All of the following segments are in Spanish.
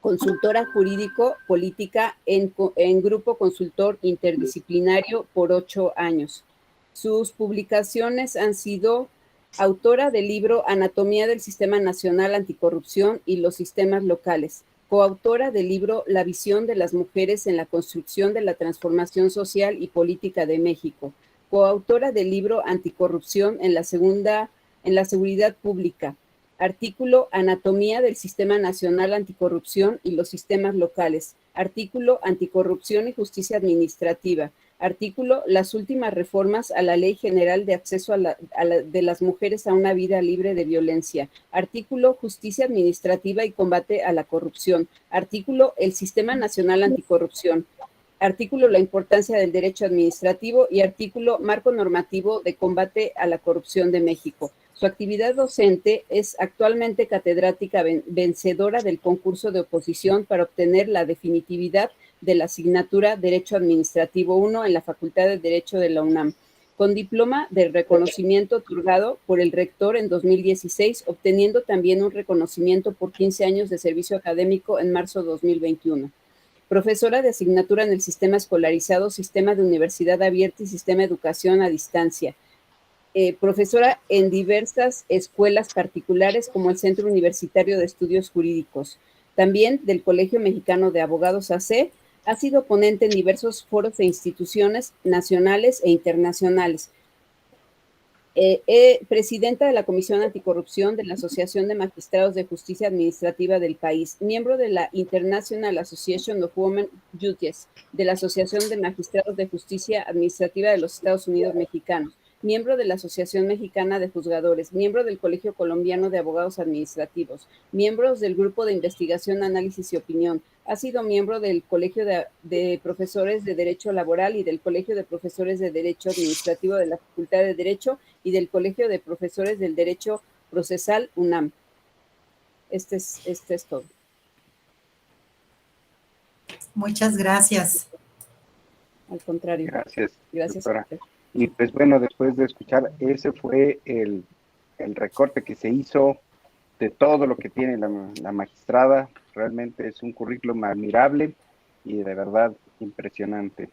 consultora jurídico-política en Grupo Consultor Interdisciplinario por 8 años. Sus publicaciones han sido autora del libro Anatomía del Sistema Nacional Anticorrupción y los sistemas locales, coautora del libro La visión de las mujeres en la construcción de la transformación social y política de México, coautora del libro Anticorrupción en la seguridad pública, artículo Anatomía del Sistema Nacional Anticorrupción y los sistemas locales, artículo Anticorrupción y Justicia Administrativa, artículo Las últimas reformas a la Ley General de Acceso de las Mujeres a una vida libre de violencia, artículo Justicia Administrativa y Combate a la Corrupción, artículo El Sistema Nacional Anticorrupción, artículo La importancia del derecho administrativo y artículo Marco normativo de combate a la corrupción de México. Su actividad docente es actualmente catedrática vencedora del concurso de oposición para obtener la definitividad de la asignatura Derecho Administrativo 1 en la Facultad de Derecho de la UNAM, con diploma de reconocimiento otorgado por el rector en 2016, obteniendo también un reconocimiento por 15 años de servicio académico en marzo de 2021. Profesora de asignatura en el sistema escolarizado, sistema de universidad abierta y sistema de educación a distancia. Profesora en diversas escuelas particulares como el Centro Universitario de Estudios Jurídicos. También del Colegio Mexicano de Abogados AC, ha sido ponente en diversos foros e instituciones nacionales e internacionales. Presidenta de la Comisión Anticorrupción de la Asociación de Magistrados de Justicia Administrativa del país, miembro de la International Association of Women Judges, de la Asociación de Magistrados de Justicia Administrativa de los Estados Unidos Mexicanos, miembro de la Asociación Mexicana de Juzgadores, miembro del Colegio Colombiano de Abogados Administrativos, miembros del Grupo de Investigación, Análisis y Opinión. Ha sido miembro del Colegio de Profesores de Derecho Laboral y del Colegio de Profesores de Derecho Administrativo de la Facultad de Derecho y del Colegio de Profesores del Derecho Procesal UNAM. Este es todo. Muchas gracias. Al contrario. Gracias, doctora. Y pues bueno, después de escuchar, ese fue el recorte que se hizo de todo lo que tiene la magistrada. Realmente es un currículum admirable y de verdad impresionante.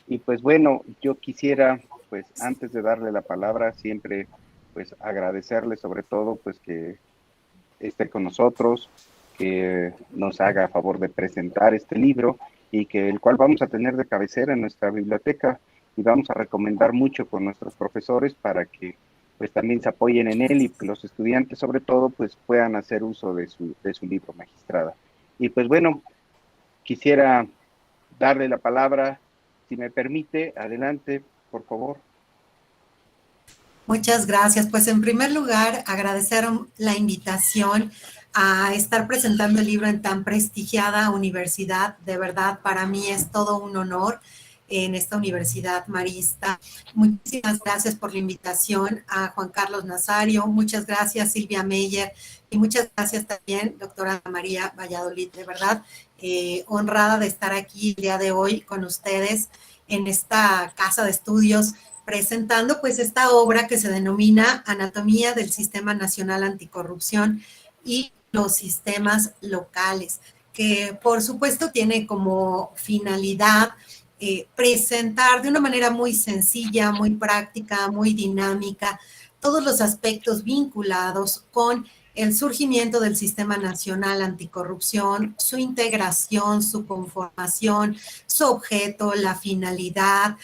Y pues bueno, yo quisiera, pues antes de darle la palabra, siempre pues agradecerle sobre todo pues que esté con nosotros, que nos haga a favor de presentar este libro y que el cual vamos a tener de cabecera en nuestra biblioteca y vamos a recomendar mucho con nuestros profesores para que pues también se apoyen en él y que los estudiantes sobre todo pues puedan hacer uso de su libro, magistrada. Y pues bueno, quisiera darle la palabra, si me permite, adelante, por favor. Muchas gracias. Pues en primer lugar, agradecer la invitación a estar presentando el libro en tan prestigiada universidad. De verdad, para mí es todo un honor en esta universidad marista. Muchísimas gracias por la invitación a Juan Carlos Nazario, muchas gracias Silvia Meyer y muchas gracias también doctora María Valladolid, de verdad honrada de estar aquí el día de hoy con ustedes en esta casa de estudios presentando pues esta obra que se denomina Anatomía del Sistema Nacional Anticorrupción y los sistemas locales, que por supuesto tiene como finalidad presentar de una manera muy sencilla, muy práctica, muy dinámica, todos los aspectos vinculados con el surgimiento del Sistema Nacional Anticorrupción, su integración, su conformación, su objeto, la finalidad,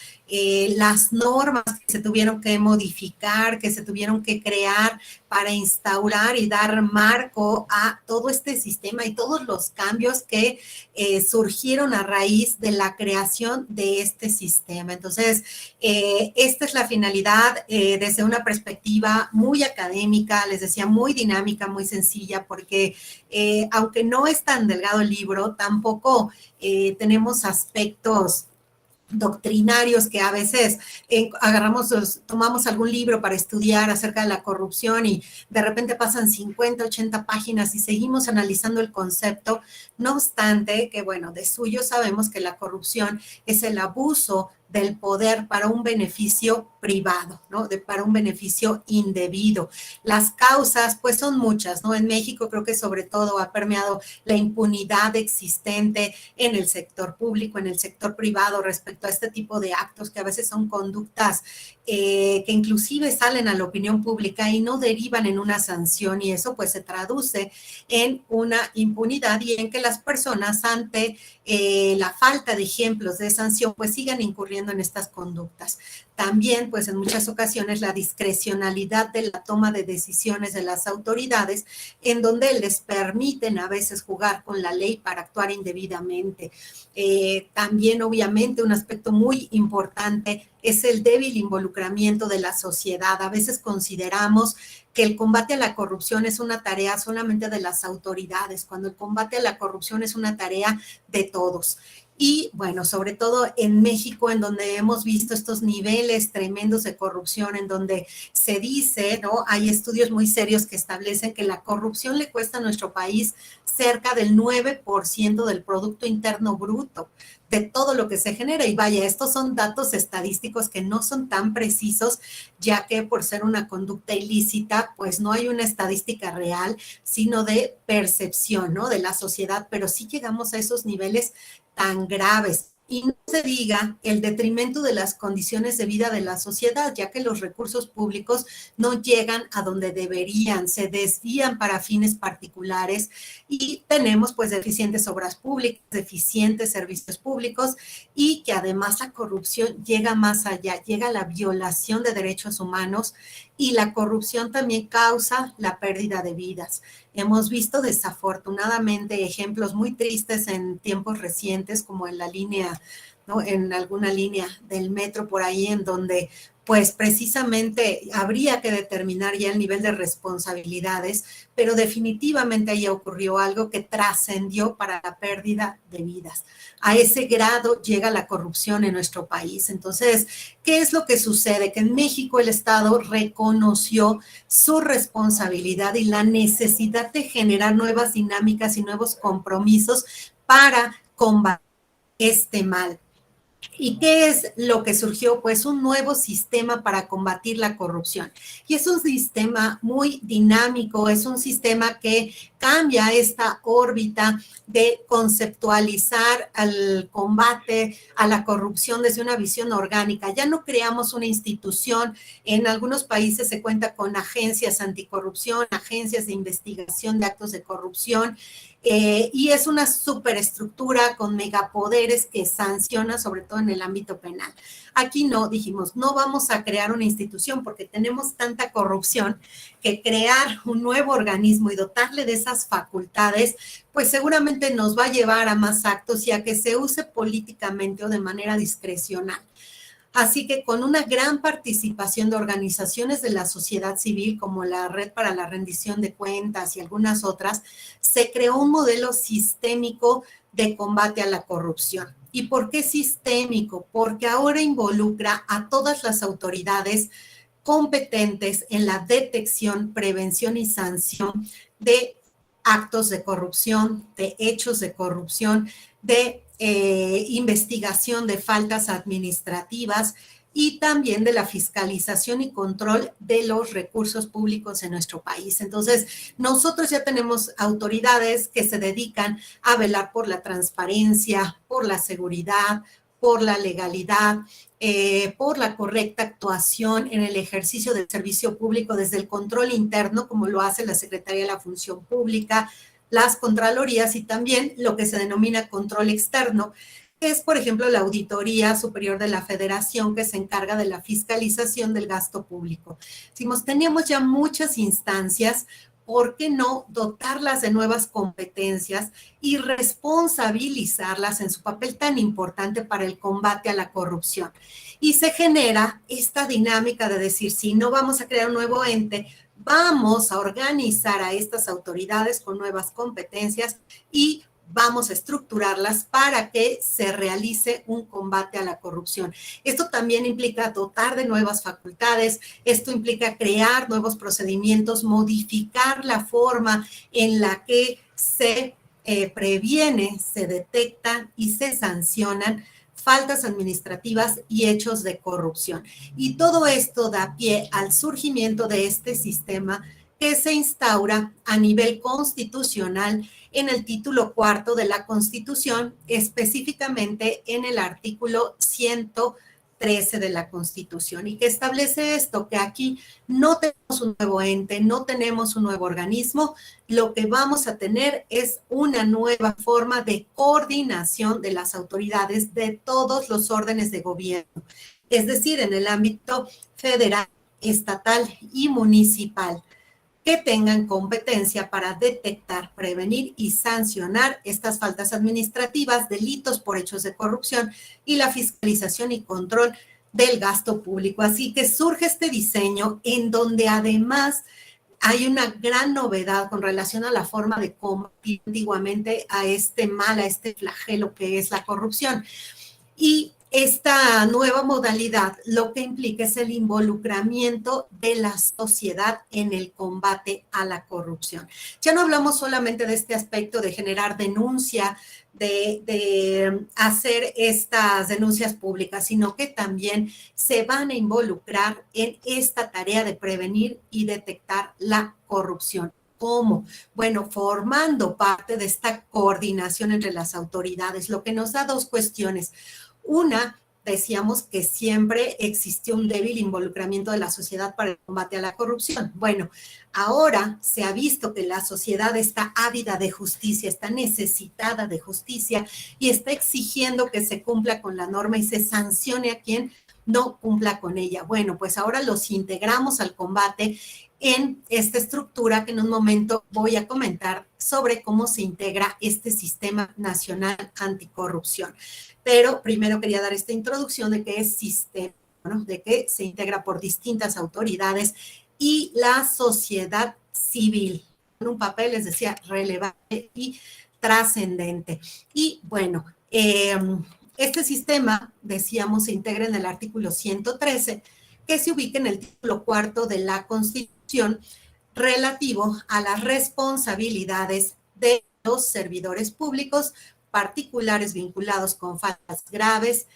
las normas que se tuvieron que modificar, que se tuvieron que crear para instaurar y dar marco a todo este sistema y todos los cambios que surgieron a raíz de la creación de este sistema. Entonces, esta es la finalidad desde una perspectiva muy académica, les decía, muy dinámica, muy sencilla, porque aunque no es tan delgado el libro, tampoco tenemos aspectos doctrinarios que a veces tomamos algún libro para estudiar acerca de la corrupción y de repente pasan 50, 80 páginas y seguimos analizando el concepto, no obstante que, bueno, de suyo sabemos que la corrupción es el abuso del poder para un beneficio privado, ¿no? Para un beneficio indebido. Las causas, pues son muchas, ¿no? En México creo que sobre todo ha permeado la impunidad existente en el sector público, en el sector privado respecto a este tipo de actos que a veces son conductas que inclusive salen a la opinión pública y no derivan en una sanción, y eso pues se traduce en una impunidad y en que las personas ante la falta de ejemplos de sanción pues sigan incurriendo en estas conductas. También pues en muchas ocasiones la discrecionalidad de la toma de decisiones de las autoridades, en donde les permiten a veces jugar con la ley para actuar indebidamente. También obviamente un aspecto muy importante es el débil involucramiento de la sociedad. A veces consideramos que el combate a la corrupción es una tarea solamente de las autoridades, cuando el combate a la corrupción es una tarea de todos. Y bueno, sobre todo en México, en donde hemos visto estos niveles tremendos de corrupción, en donde se dice, ¿no? Hay estudios muy serios que establecen que la corrupción le cuesta a nuestro país cerca del 9% del Producto Interno Bruto, de todo lo que se genera. Y vaya, estos son datos estadísticos que no son tan precisos, ya que por ser una conducta ilícita, pues no hay una estadística real, sino de percepción, ¿no? De la sociedad, pero sí llegamos a esos niveles tan graves. Y no se diga el detrimento de las condiciones de vida de la sociedad, ya que los recursos públicos no llegan a donde deberían, se desvían para fines particulares y tenemos pues deficientes obras públicas, deficientes servicios públicos y que además la corrupción llega más allá, llega a la violación de derechos humanos y la corrupción también causa la pérdida de vidas. Hemos visto desafortunadamente ejemplos muy tristes en tiempos recientes, como en la línea, ¿no? En alguna línea del metro por ahí, en donde pues precisamente habría que determinar ya el nivel de responsabilidades, pero definitivamente ahí ocurrió algo que trascendió para la pérdida de vidas. A ese grado llega la corrupción en nuestro país. Entonces, ¿qué es lo que sucede? Que en México el Estado reconoció su responsabilidad y la necesidad de generar nuevas dinámicas y nuevos compromisos para combatir este mal. ¿Y qué es lo que surgió? Pues un nuevo sistema para combatir la corrupción. Y es un sistema muy dinámico, es un sistema que cambia esta órbita de conceptualizar el combate a la corrupción desde una visión orgánica. Ya no creamos una institución, en algunos países se cuenta con agencias anticorrupción, agencias de investigación de actos de corrupción, y es una superestructura con megapoderes que sanciona sobre todo en el ámbito penal. Aquí no, dijimos, no vamos a crear una institución porque tenemos tanta corrupción que crear un nuevo organismo y dotarle de esas facultades, pues seguramente nos va a llevar a más actos y a que se use políticamente o de manera discrecional. Así que con una gran participación de organizaciones de la sociedad civil, como la Red para la Rendición de Cuentas y algunas otras, se creó un modelo sistémico de combate a la corrupción. ¿Y por qué sistémico? Porque ahora involucra a todas las autoridades competentes en la detección, prevención y sanción de actos de corrupción, de hechos de corrupción, de investigación de faltas administrativas y también de la fiscalización y control de los recursos públicos en nuestro país. Entonces, nosotros ya tenemos autoridades que se dedican a velar por la transparencia, por la seguridad, por la legalidad, por la correcta actuación en el ejercicio del servicio público desde el control interno, como lo hace la Secretaría de la Función Pública, las contralorías y también lo que se denomina control externo, que es, por ejemplo, la Auditoría Superior de la Federación, que se encarga de la fiscalización del gasto público. Decimos, teníamos ya muchas instancias, ¿por qué no dotarlas de nuevas competencias y responsabilizarlas en su papel tan importante para el combate a la corrupción? Y se genera esta dinámica de decir, si no vamos a crear un nuevo ente, vamos a organizar a estas autoridades con nuevas competencias y vamos a estructurarlas para que se realice un combate a la corrupción. Esto también implica dotar de nuevas facultades, esto implica crear nuevos procedimientos, modificar la forma en la que se previene, se detectan y se sancionan faltas administrativas y hechos de corrupción. Y todo esto da pie al surgimiento de este sistema que se instaura a nivel constitucional en el título cuarto de la Constitución, específicamente en el artículo 113 de la Constitución, y que establece esto, que aquí no tenemos un nuevo ente, no tenemos un nuevo organismo, lo que vamos a tener es una nueva forma de coordinación de las autoridades de todos los órdenes de gobierno, es decir, en el ámbito federal, estatal y municipal, que tengan competencia para detectar, prevenir y sancionar estas faltas administrativas, delitos por hechos de corrupción y la fiscalización y control del gasto público. Así que surge este diseño en donde además hay una gran novedad con relación a la forma de combatir antiguamente a este mal, a este flagelo que es la corrupción. Y esta nueva modalidad lo que implica es el involucramiento de la sociedad en el combate a la corrupción. Ya no hablamos solamente de este aspecto de generar denuncia, de hacer estas denuncias públicas, sino que también se van a involucrar en esta tarea de prevenir y detectar la corrupción. ¿Cómo? Bueno, formando parte de esta coordinación entre las autoridades, lo que nos da dos cuestiones. Una, decíamos que siempre existió un débil involucramiento de la sociedad para el combate a la corrupción. Bueno, ahora se ha visto que la sociedad está ávida de justicia, está necesitada de justicia y está exigiendo que se cumpla con la norma y se sancione a quien no cumpla con ella. Bueno, pues ahora los integramos al combate en esta estructura que en un momento voy a comentar sobre cómo se integra este Sistema Nacional Anticorrupción. Pero primero quería dar esta introducción de qué es sistema, ¿no? De que se integra por distintas autoridades y la sociedad civil, en un papel, les decía, relevante y trascendente. Y bueno, este sistema, decíamos, se integra en el artículo 113, que se ubica en el título cuarto de la Constitución, relativo a las responsabilidades de los servidores públicos, particulares vinculados con faltas graves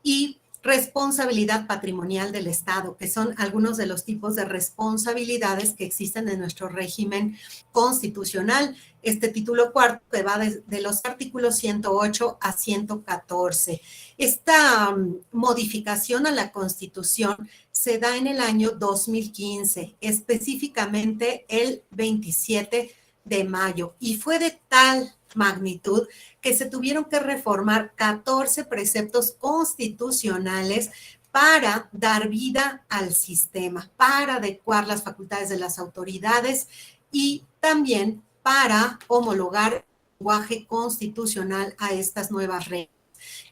y responsabilidad patrimonial del Estado, que son algunos de los tipos de responsabilidades que existen en nuestro régimen constitucional. Este título cuarto que va de los artículos 108 a 114. Esta modificación a la Constitución se da en el año 2015, específicamente el 27 de mayo, y fue de tal magnitud que se tuvieron que reformar 14 preceptos constitucionales para dar vida al sistema, para adecuar las facultades de las autoridades y también para homologar el lenguaje constitucional a estas nuevas reglas.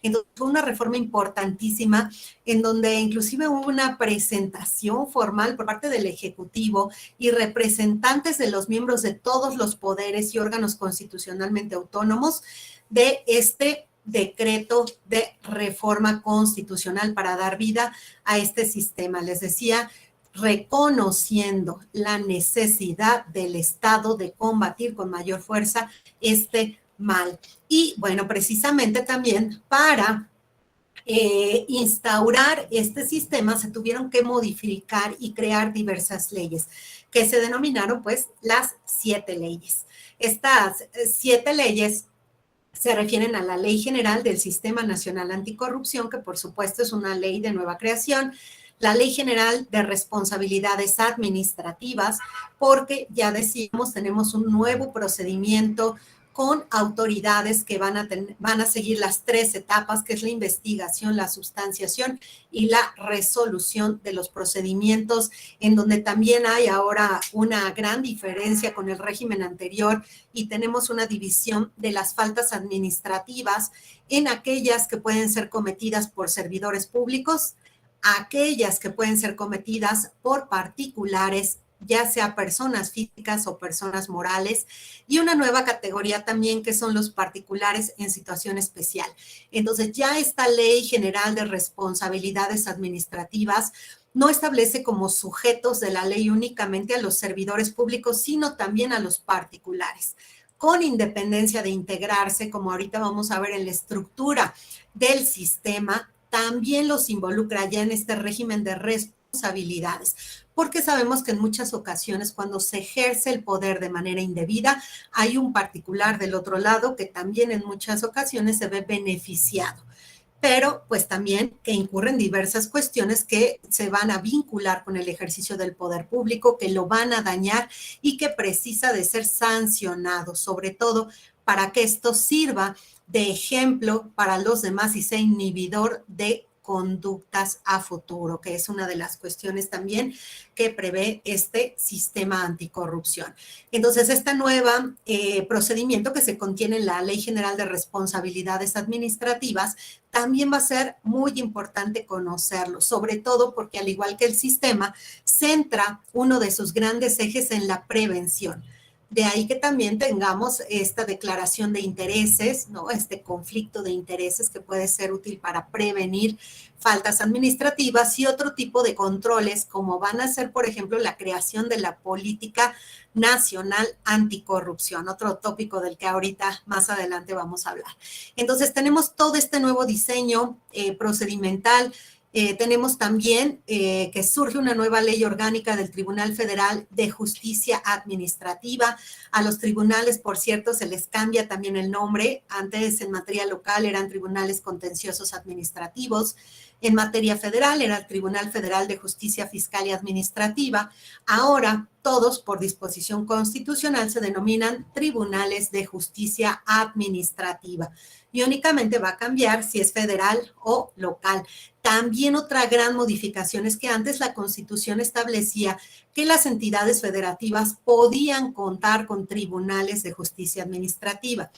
Entonces, fue una reforma importantísima en donde inclusive hubo una presentación formal por parte del Ejecutivo y representantes de los miembros de todos los poderes y órganos constitucionalmente autónomos de este decreto de reforma constitucional para dar vida a este sistema. Les decía, reconociendo la necesidad del Estado de combatir con mayor fuerza este mal. Y bueno, precisamente también para instaurar este sistema se tuvieron que modificar y crear diversas leyes que se denominaron pues las 7 leyes. Estas 7 leyes se refieren a la Ley General del Sistema Nacional Anticorrupción, que por supuesto es una ley de nueva creación, la Ley General de Responsabilidades Administrativas, porque ya decíamos, tenemos un nuevo procedimiento con autoridades que van a seguir las 3 etapas, que es la investigación, la sustanciación y la resolución de los procedimientos, en donde también hay ahora una gran diferencia con el régimen anterior y tenemos una división de las faltas administrativas en aquellas que pueden ser cometidas por servidores públicos, aquellas que pueden ser cometidas por particulares, ya sea personas físicas o personas morales, y una nueva categoría también que son los particulares en situación especial. Entonces, ya esta Ley General de Responsabilidades Administrativas no establece como sujetos de la ley únicamente a los servidores públicos, sino también a los particulares, con independencia de integrarse, como ahorita vamos a ver en la estructura del sistema, también los involucra ya en este régimen de responsabilidades, porque sabemos que en muchas ocasiones cuando se ejerce el poder de manera indebida, hay un particular del otro lado que también en muchas ocasiones se ve beneficiado, pero pues también que incurren diversas cuestiones que se van a vincular con el ejercicio del poder público, que lo van a dañar y que precisa de ser sancionado, sobre todo para que esto sirva de ejemplo para los demás y sea inhibidor de conductas a futuro, que es una de las cuestiones también que prevé este sistema anticorrupción. Entonces, este nuevo procedimiento que se contiene en la Ley General de Responsabilidades Administrativas también va a ser muy importante conocerlo, sobre todo porque al igual que el sistema, centra uno de sus grandes ejes en la prevención. De ahí que también tengamos esta declaración de intereses, ¿no? Este conflicto de intereses que puede ser útil para prevenir faltas administrativas y otro tipo de controles, como van a ser, por ejemplo, la creación de la Política Nacional Anticorrupción, otro tópico del que ahorita más adelante vamos a hablar. Entonces, tenemos todo este nuevo diseño procedimental. Tenemos también que surge una nueva ley orgánica del Tribunal Federal de Justicia Administrativa. A los tribunales, por cierto, se les cambia también el nombre. Antes, en materia local, eran tribunales contenciosos administrativos. En materia federal, era el Tribunal Federal de Justicia Fiscal y Administrativa. Ahora, todos, por disposición constitucional, se denominan tribunales de justicia administrativa. Y únicamente va a cambiar si es federal o local. También otra gran modificación es que antes la Constitución establecía que las entidades federativas podían contar con tribunales de justicia administrativa.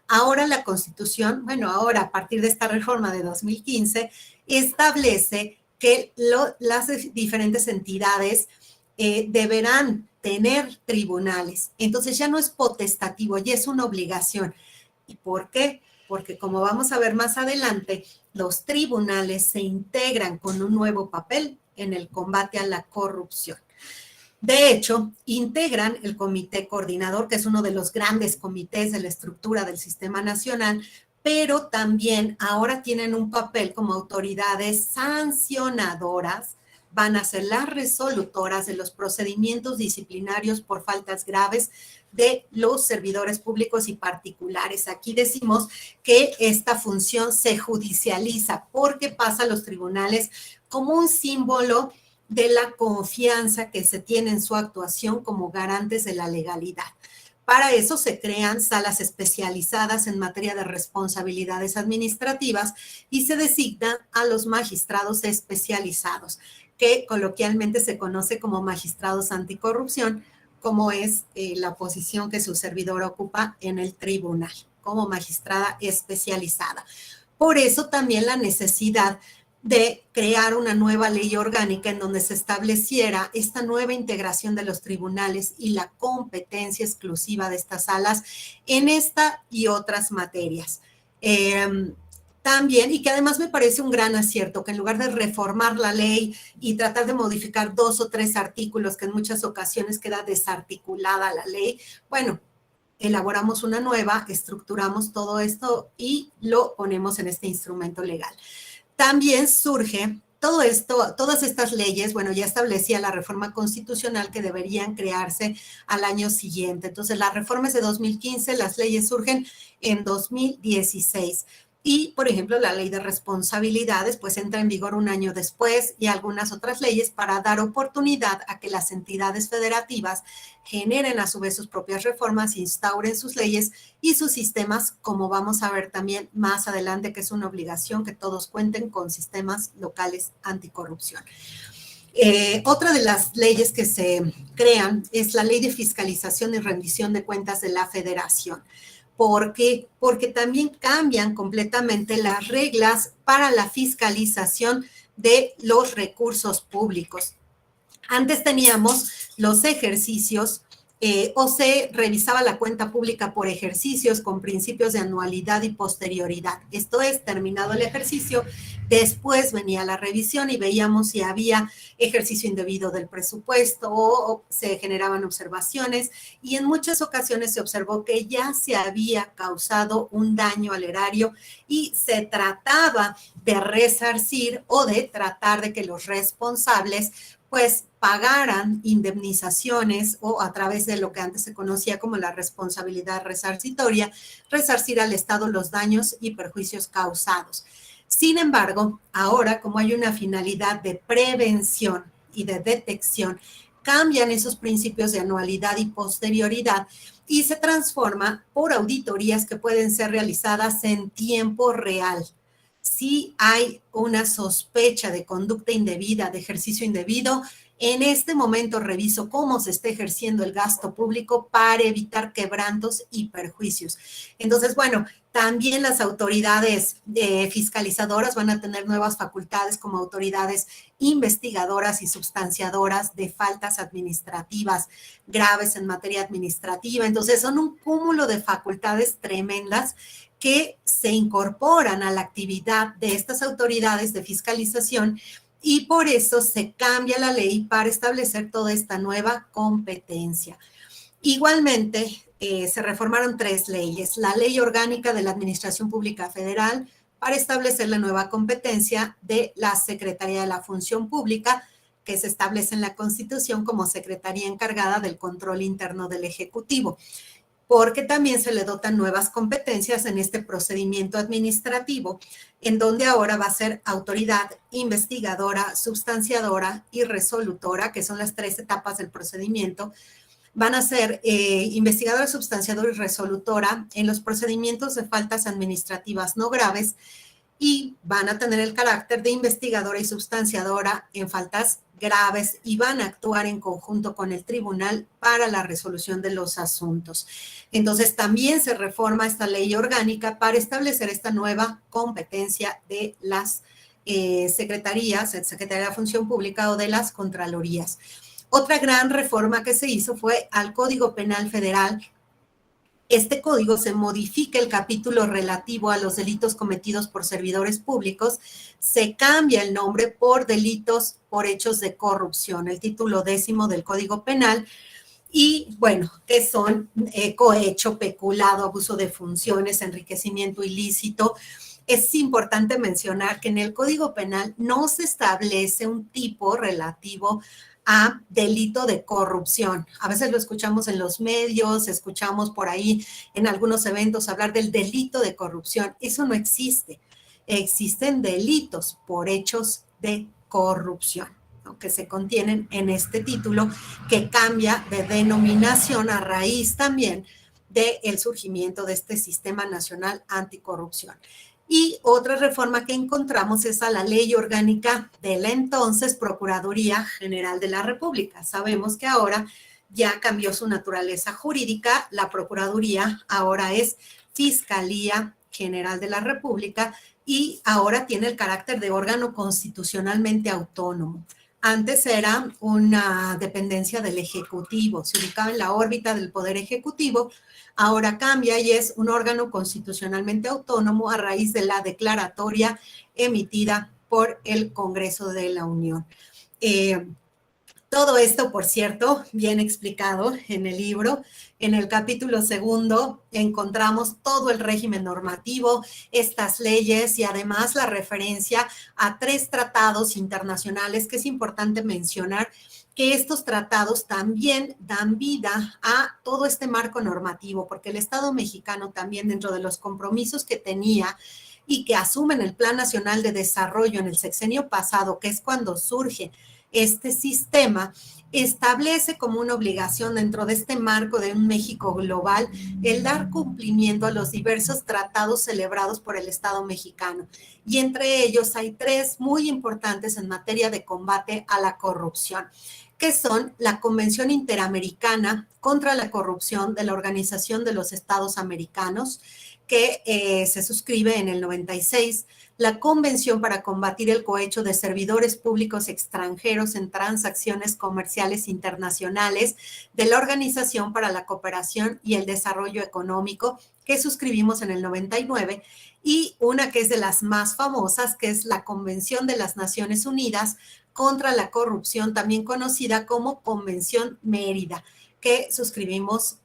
Ahora la Constitución, ahora a partir de esta reforma de 2015, establece que las diferentes entidades deberán tener tribunales. Entonces ya no es potestativo, ya es una obligación. ¿Y por qué? Porque como vamos a ver más adelante, los tribunales se integran con un nuevo papel en el combate a la corrupción. De hecho, integran el comité coordinador, que es uno de los grandes comités de la estructura del sistema nacional, pero también ahora tienen un papel como autoridades sancionadoras, van a ser las resolutoras de los procedimientos disciplinarios por faltas graves de los servidores públicos y particulares. Aquí decimos que esta función se judicializa porque pasa a los tribunales como un símbolo de la confianza que se tiene en su actuación como garantes de la legalidad. Para eso se crean salas especializadas en materia de responsabilidades administrativas y se designan a los magistrados especializados, que coloquialmente se conoce como magistrados anticorrupción, como es la posición que su servidor ocupa en el tribunal, como magistrada especializada. Por eso también la necesidad de crear una nueva ley orgánica en donde se estableciera esta nueva integración de los tribunales y la competencia exclusiva de estas salas en esta y otras materias. También, y que además me parece un gran acierto, que en lugar de reformar la ley y tratar de modificar 2 o 3 artículos que en muchas ocasiones queda desarticulada la ley, elaboramos una nueva, estructuramos todo esto y lo ponemos en este instrumento legal. También surge todo esto, todas estas leyes, ya establecía la reforma constitucional que deberían crearse al año siguiente. Entonces, las reformas de 2015, las leyes surgen en 2016. Y, por ejemplo, la ley de responsabilidades, entra en vigor un año después y algunas otras leyes para dar oportunidad a que las entidades federativas generen a su vez sus propias reformas, instauren sus leyes y sus sistemas, como vamos a ver también más adelante, que es una obligación que todos cuenten con sistemas locales anticorrupción. Otra de las leyes que se crean es la Ley de Fiscalización y Rendición de Cuentas de la Federación. ¿Por qué? Porque también cambian completamente las reglas para la fiscalización de los recursos públicos. Antes teníamos los ejercicios o se revisaba la cuenta pública por ejercicios con principios de anualidad y posterioridad. Esto es, terminado el ejercicio, después venía la revisión y veíamos si había ejercicio indebido del presupuesto o se generaban observaciones, y en muchas ocasiones se observó que ya se había causado un daño al erario y se trataba de resarcir o de tratar de que los responsables pues pagaran indemnizaciones o a través de lo que antes se conocía como la responsabilidad resarcitoria, resarcir al Estado los daños y perjuicios causados. Sin embargo, ahora como hay una finalidad de prevención y de detección, cambian esos principios de anualidad y posterioridad y se transforma por auditorías que pueden ser realizadas en tiempo real. Si hay una sospecha de conducta indebida, de ejercicio indebido, en este momento reviso cómo se está ejerciendo el gasto público para evitar quebrantos y perjuicios. Entonces, bueno, también las autoridades fiscalizadoras van a tener nuevas facultades como autoridades investigadoras y substanciadoras de faltas administrativas graves en materia administrativa. Entonces, son un cúmulo de facultades tremendas que se incorporan a la actividad de estas autoridades de fiscalización y por eso se cambia la ley para establecer toda esta nueva competencia. Igualmente, se reformaron 3 leyes. La Ley Orgánica de la Administración Pública Federal para establecer la nueva competencia de la Secretaría de la Función Pública, que se establece en la Constitución como Secretaría encargada del control interno del Ejecutivo, porque también se le dotan nuevas competencias en este procedimiento administrativo, en donde ahora va a ser autoridad investigadora, substanciadora y resolutora, que son las 3 etapas del procedimiento. Van a ser investigadora, substanciadora y resolutora en los procedimientos de faltas administrativas no graves y van a tener el carácter de investigadora y substanciadora en faltas graves y van a actuar en conjunto con el tribunal para la resolución de los asuntos. Entonces, también se reforma esta ley orgánica para establecer esta nueva competencia de las secretarías, el Secretaría de la Función Pública o de las Contralorías. Otra gran reforma que se hizo fue al Código Penal Federal. Este código se modifica el capítulo relativo a los delitos cometidos por servidores públicos, se cambia el nombre por delitos por hechos de corrupción, el título 10º del Código Penal, y bueno, que son cohecho, peculado, abuso de funciones, enriquecimiento ilícito. Es importante mencionar que en el Código Penal no se establece un tipo relativo a delito de corrupción. A veces lo escuchamos en los medios, escuchamos por ahí en algunos eventos hablar del delito de corrupción. Eso no existe. Existen delitos por hechos de corrupción, ¿no?, que se contienen en este título, que cambia de denominación a raíz también del surgimiento de este Sistema Nacional Anticorrupción. Y otra reforma que encontramos es a la ley orgánica de la entonces Procuraduría General de la República. Sabemos que ahora ya cambió su naturaleza jurídica. La Procuraduría ahora es Fiscalía General de la República y ahora tiene el carácter de órgano constitucionalmente autónomo. Antes era una dependencia del Ejecutivo, se ubicaba en la órbita del Poder Ejecutivo. Ahora cambia y es un órgano constitucionalmente autónomo a raíz de la declaratoria emitida por el Congreso de la Unión. Todo esto, por cierto, bien explicado en el libro. En el capítulo 2 encontramos todo el régimen normativo, estas leyes y además la referencia a 3 tratados internacionales que es importante mencionar, que estos tratados también dan vida a todo este marco normativo, porque el Estado mexicano también, dentro de los compromisos que tenía y que asumen el Plan Nacional de Desarrollo en el sexenio pasado, que es cuando surge este sistema, establece como una obligación dentro de este marco de un México global el dar cumplimiento a los diversos tratados celebrados por el Estado mexicano. Y entre ellos hay 3 muy importantes en materia de combate a la corrupción, que son la Convención Interamericana contra la Corrupción de la Organización de los Estados Americanos, que se suscribe en el 96 la Convención para combatir el cohecho de servidores públicos extranjeros en transacciones comerciales internacionales de la Organización para la Cooperación y el Desarrollo Económico, que suscribimos en el 99, y una que es de las más famosas, que es la Convención de las Naciones Unidas contra la Corrupción, también conocida como Convención Mérida, que suscribimos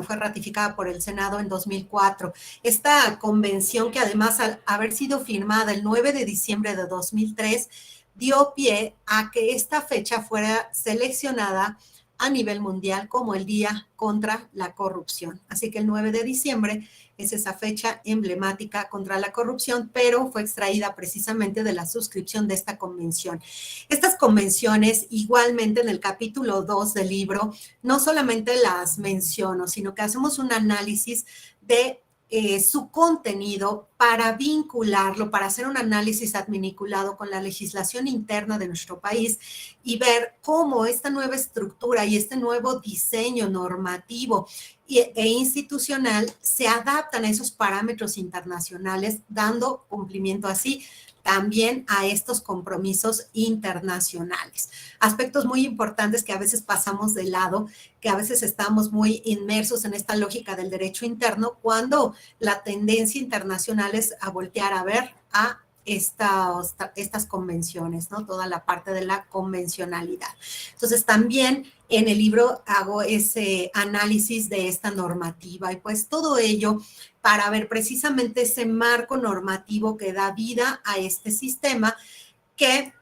fue ratificada por el Senado en 2004. Esta convención, que además al haber sido firmada el 9 de diciembre de 2003, dio pie a que esta fecha fuera seleccionada a nivel mundial como el Día contra la Corrupción. Así que el 9 de diciembre es esa fecha emblemática contra la corrupción, pero fue extraída precisamente de la suscripción de esta convención. Estas convenciones, igualmente en el capítulo 2 del libro, no solamente las menciono, sino que hacemos un análisis de su contenido para vincularlo, para hacer un análisis adminiculado con la legislación interna de nuestro país y ver cómo esta nueva estructura y este nuevo diseño normativo e institucional se adaptan a esos parámetros internacionales, dando cumplimiento así también a estos compromisos internacionales. Aspectos muy importantes que a veces pasamos de lado, que a veces estamos muy inmersos en esta lógica del derecho interno, cuando la tendencia internacional es a voltear a ver a estas convenciones, ¿no? Toda la parte de la convencionalidad. Entonces, también en el libro hago ese análisis de esta normativa y pues todo ello para ver precisamente ese marco normativo que da vida a este sistema que,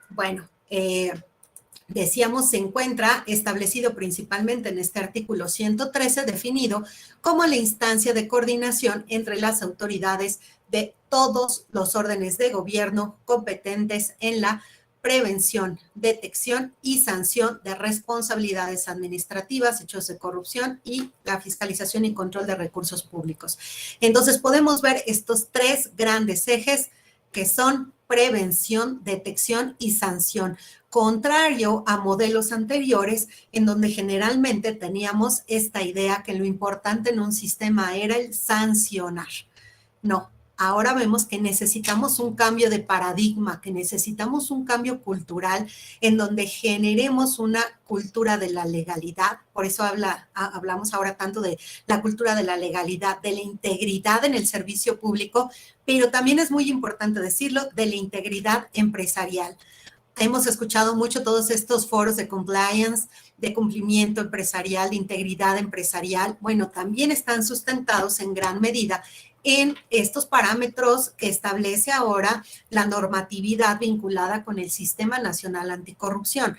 decíamos, se encuentra establecido principalmente en este artículo 113, definido como la instancia de coordinación entre las autoridades de todos los órdenes de gobierno competentes en la prevención, detección y sanción de responsabilidades administrativas, hechos de corrupción y la fiscalización y control de recursos públicos. Entonces, podemos ver estos tres grandes ejes que son prevención, detección y sanción, contrario a modelos anteriores en donde generalmente teníamos esta idea que lo importante en un sistema era el sancionar. No, ahora vemos que necesitamos un cambio de paradigma, que necesitamos un cambio cultural en donde generemos una cultura de la legalidad. Por eso hablamos ahora tanto de la cultura de la legalidad, de la integridad en el servicio público, pero también es muy importante decirlo, de la integridad empresarial. Hemos escuchado mucho todos estos foros de compliance, de cumplimiento empresarial, de integridad empresarial. Bueno, también están sustentados en gran medida en estos parámetros que establece ahora la normatividad vinculada con el Sistema Nacional Anticorrupción.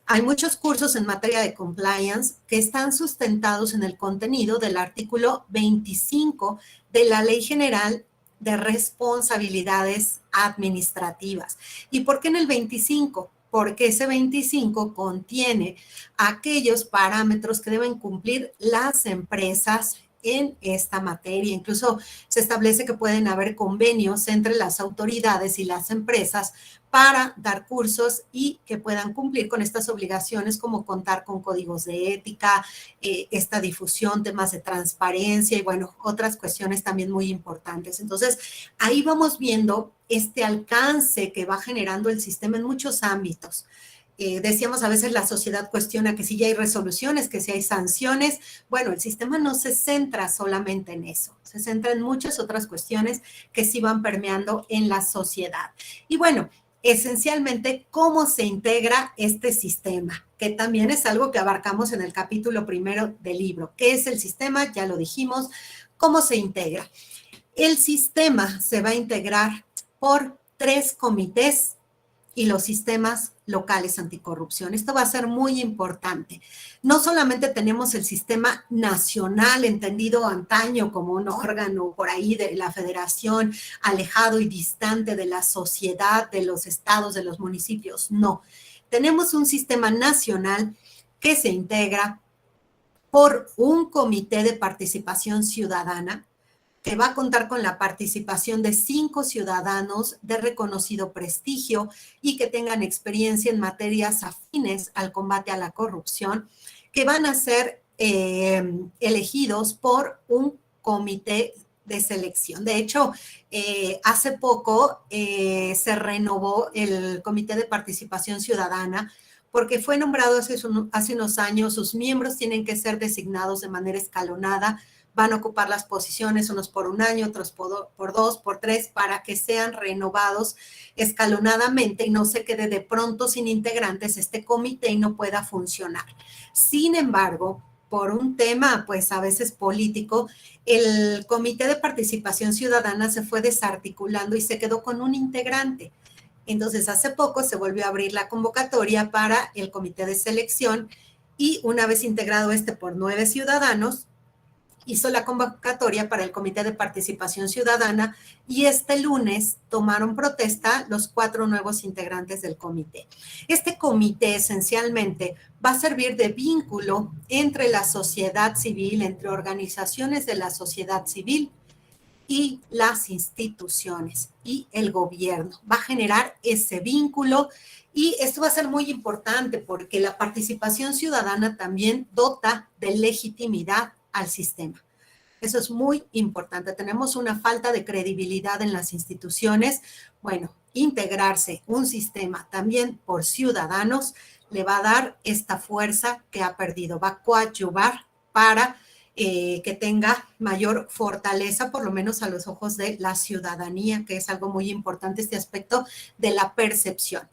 Hay muchos cursos en materia de compliance que están sustentados en el contenido del artículo 25 de la Ley General de Responsabilidades Administrativas. ¿Y por qué en el 25? Porque ese 25 contiene aquellos parámetros que deben cumplir las empresas en esta materia. Incluso se establece que pueden haber convenios entre las autoridades y las empresas para dar cursos y que puedan cumplir con estas obligaciones, como contar con códigos de ética, esta difusión, temas de transparencia y, otras cuestiones también muy importantes. Entonces, ahí vamos viendo este alcance que va generando el sistema en muchos ámbitos. Decíamos, a veces la sociedad cuestiona que si ya hay resoluciones, que si hay sanciones. Bueno, el sistema no se centra solamente en eso, se centra en muchas otras cuestiones que sí van permeando en la sociedad. Y esencialmente, ¿cómo se integra este sistema? Que también es algo que abarcamos en el capítulo primero del libro. ¿Qué es el sistema? Ya lo dijimos. ¿Cómo se integra? El sistema se va a integrar por 3 comités y los sistemas locales anticorrupción. Esto va a ser muy importante. No solamente tenemos el sistema nacional, entendido antaño como un órgano por ahí de la federación, alejado y distante de la sociedad, de los estados, de los municipios. No. Tenemos un sistema nacional que se integra por un comité de participación ciudadana, que va a contar con la participación de 5 ciudadanos de reconocido prestigio y que tengan experiencia en materias afines al combate a la corrupción, que van a ser elegidos por un comité de selección. De hecho, hace poco se renovó el Comité de Participación Ciudadana porque fue nombrado hace unos años. Sus miembros tienen que ser designados de manera escalonada, van a ocupar las posiciones unos por un año, otros por 2, por 3, para que sean renovados escalonadamente y no se quede de pronto sin integrantes este comité y no pueda funcionar. Sin embargo, por un tema, pues a veces político, el Comité de Participación Ciudadana se fue desarticulando y se quedó con un integrante. Entonces, hace poco se volvió a abrir la convocatoria para el comité de selección y una vez integrado por 9 ciudadanos, hizo la convocatoria para el Comité de Participación Ciudadana y este lunes tomaron protesta los 4 nuevos integrantes del comité. Este comité esencialmente va a servir de vínculo entre la sociedad civil, entre organizaciones de la sociedad civil y las instituciones y el gobierno. Va a generar ese vínculo y esto va a ser muy importante porque la participación ciudadana también dota de legitimidad al sistema. Eso es muy importante. Tenemos una falta de credibilidad en las instituciones. Bueno, integrarse un sistema también por ciudadanos le va a dar esta fuerza que ha perdido. Va a coadyuvar para que tenga mayor fortaleza, por lo menos a los ojos de la ciudadanía, que es algo muy importante, este aspecto de la percepción.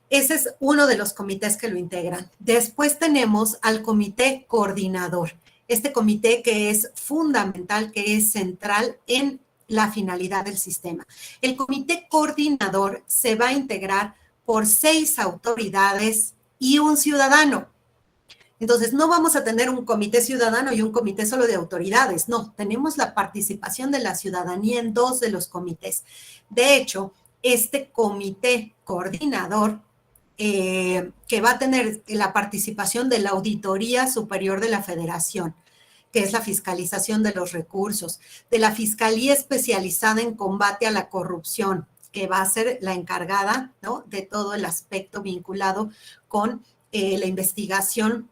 Ese es uno de los comités que lo integran. Después tenemos al comité coordinador. Este comité que es fundamental, que es central en la finalidad del sistema. El comité coordinador se va a integrar por 6 autoridades y un ciudadano. Entonces, no vamos a tener un comité ciudadano y un comité solo de autoridades. No, tenemos la participación de la ciudadanía en 2 de los comités. De hecho, este comité coordinador que va a tener la participación de la Auditoría Superior de la Federación, que es la fiscalización de los recursos, de la Fiscalía Especializada en Combate a la Corrupción, que va a ser la encargada, ¿no?, de todo el aspecto vinculado con la investigación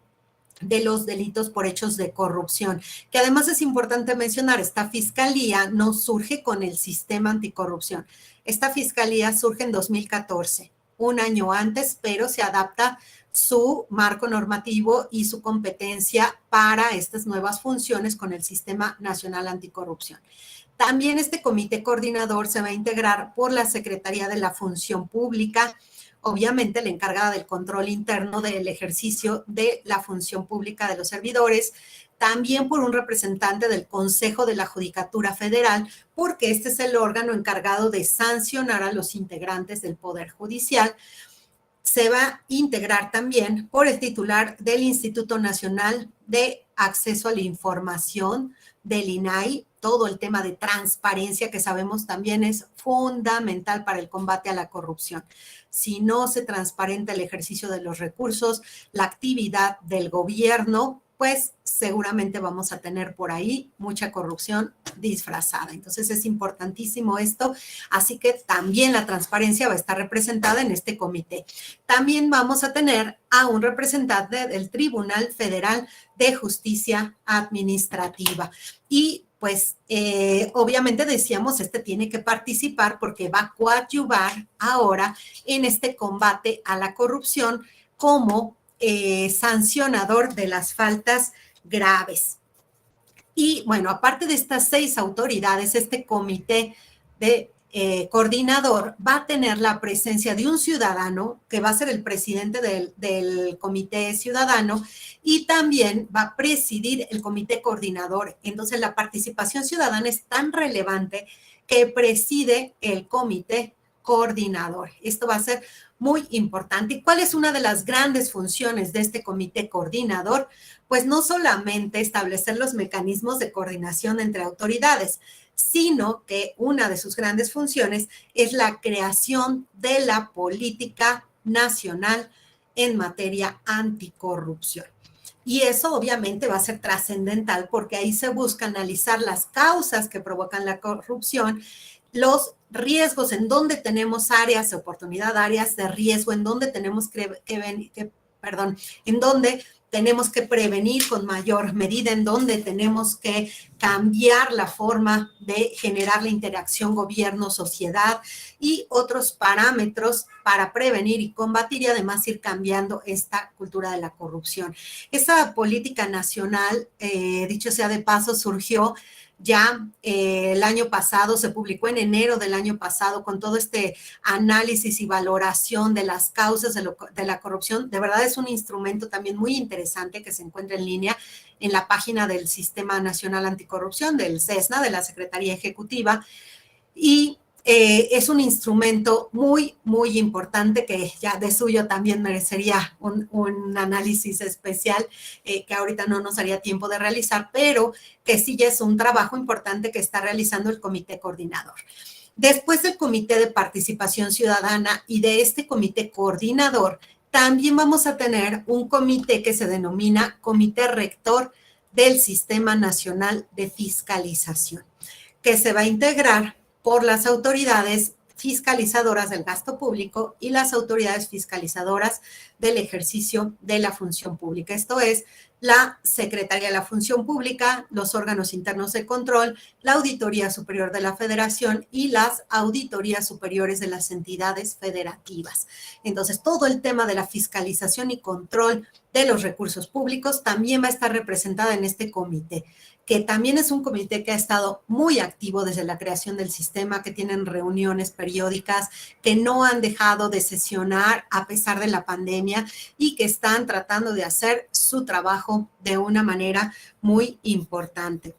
de los delitos por hechos de corrupción, que además es importante mencionar, esta fiscalía no surge con el sistema anticorrupción. Esta fiscalía surge en 2014, un año antes, pero se adapta su marco normativo y su competencia para estas nuevas funciones con el Sistema Nacional Anticorrupción. También este comité coordinador se va a integrar por la Secretaría de la Función Pública, obviamente la encargada del control interno del ejercicio de la función pública de los servidores, también por un representante del Consejo de la Judicatura Federal, porque este es el órgano encargado de sancionar a los integrantes del Poder Judicial. Se va a integrar también por el titular del Instituto Nacional de Acceso a la Información, del INAI, todo el tema de transparencia que sabemos también es fundamental para el combate a la corrupción. Si no se transparenta el ejercicio de los recursos, la actividad del gobierno, pues seguramente vamos a tener por ahí mucha corrupción disfrazada. Entonces es importantísimo esto, así que también la transparencia va a estar representada en este comité. También vamos a tener a un representante del Tribunal Federal de Justicia Administrativa y pues obviamente decíamos, tiene que participar porque va a coadyuvar ahora en este combate a la corrupción como sancionador de las faltas graves. Y bueno, aparte de estas 6 autoridades, este comité de coordinador va a tener la presencia de un ciudadano que va a ser el presidente del comité ciudadano y también va a presidir el comité coordinador. Entonces, la participación ciudadana es tan relevante que preside el comité coordinador. Esto va a ser muy importante. ¿Y cuál es una de las grandes funciones de este comité coordinador? Pues no solamente establecer los mecanismos de coordinación entre autoridades, sino que una de sus grandes funciones es la creación de la política nacional en materia anticorrupción. Y eso obviamente va a ser trascendental porque ahí se busca analizar las causas que provocan la corrupción, los riesgos en donde tenemos áreas de oportunidad, áreas de riesgo, en donde tenemos en donde tenemos que prevenir con mayor medida, en donde tenemos que cambiar la forma de generar la interacción gobierno-sociedad y otros parámetros para prevenir y combatir, y además ir cambiando esta cultura de la corrupción. Esa política nacional, dicho sea de paso, surgió ya el año pasado, se publicó en enero del año pasado, con todo este análisis y valoración de las causas de la corrupción. De verdad es un instrumento también muy interesante que se encuentra en línea en la página del Sistema Nacional Anticorrupción, del CESNA, de la Secretaría Ejecutiva, y es un instrumento muy, muy importante que ya de suyo también merecería un análisis especial que ahorita no nos haría tiempo de realizar, pero que sí ya es un trabajo importante que está realizando el Comité Coordinador. Después del Comité de Participación Ciudadana y de este Comité Coordinador, también vamos a tener un comité que se denomina Comité Rector del Sistema Nacional de Fiscalización, que se va a integrar por las autoridades fiscalizadoras del gasto público y las autoridades fiscalizadoras del ejercicio de la función pública. Esto es la Secretaría de la Función Pública, los órganos internos de control, la Auditoría Superior de la Federación y las auditorías superiores de las entidades federativas. Entonces, todo el tema de la fiscalización y control de los recursos públicos también va a estar representada en este comité, que también es un comité que ha estado muy activo desde la creación del sistema, que tienen reuniones periódicas, que no han dejado de sesionar a pesar de la pandemia y que están tratando de hacer su trabajo de una manera muy importante.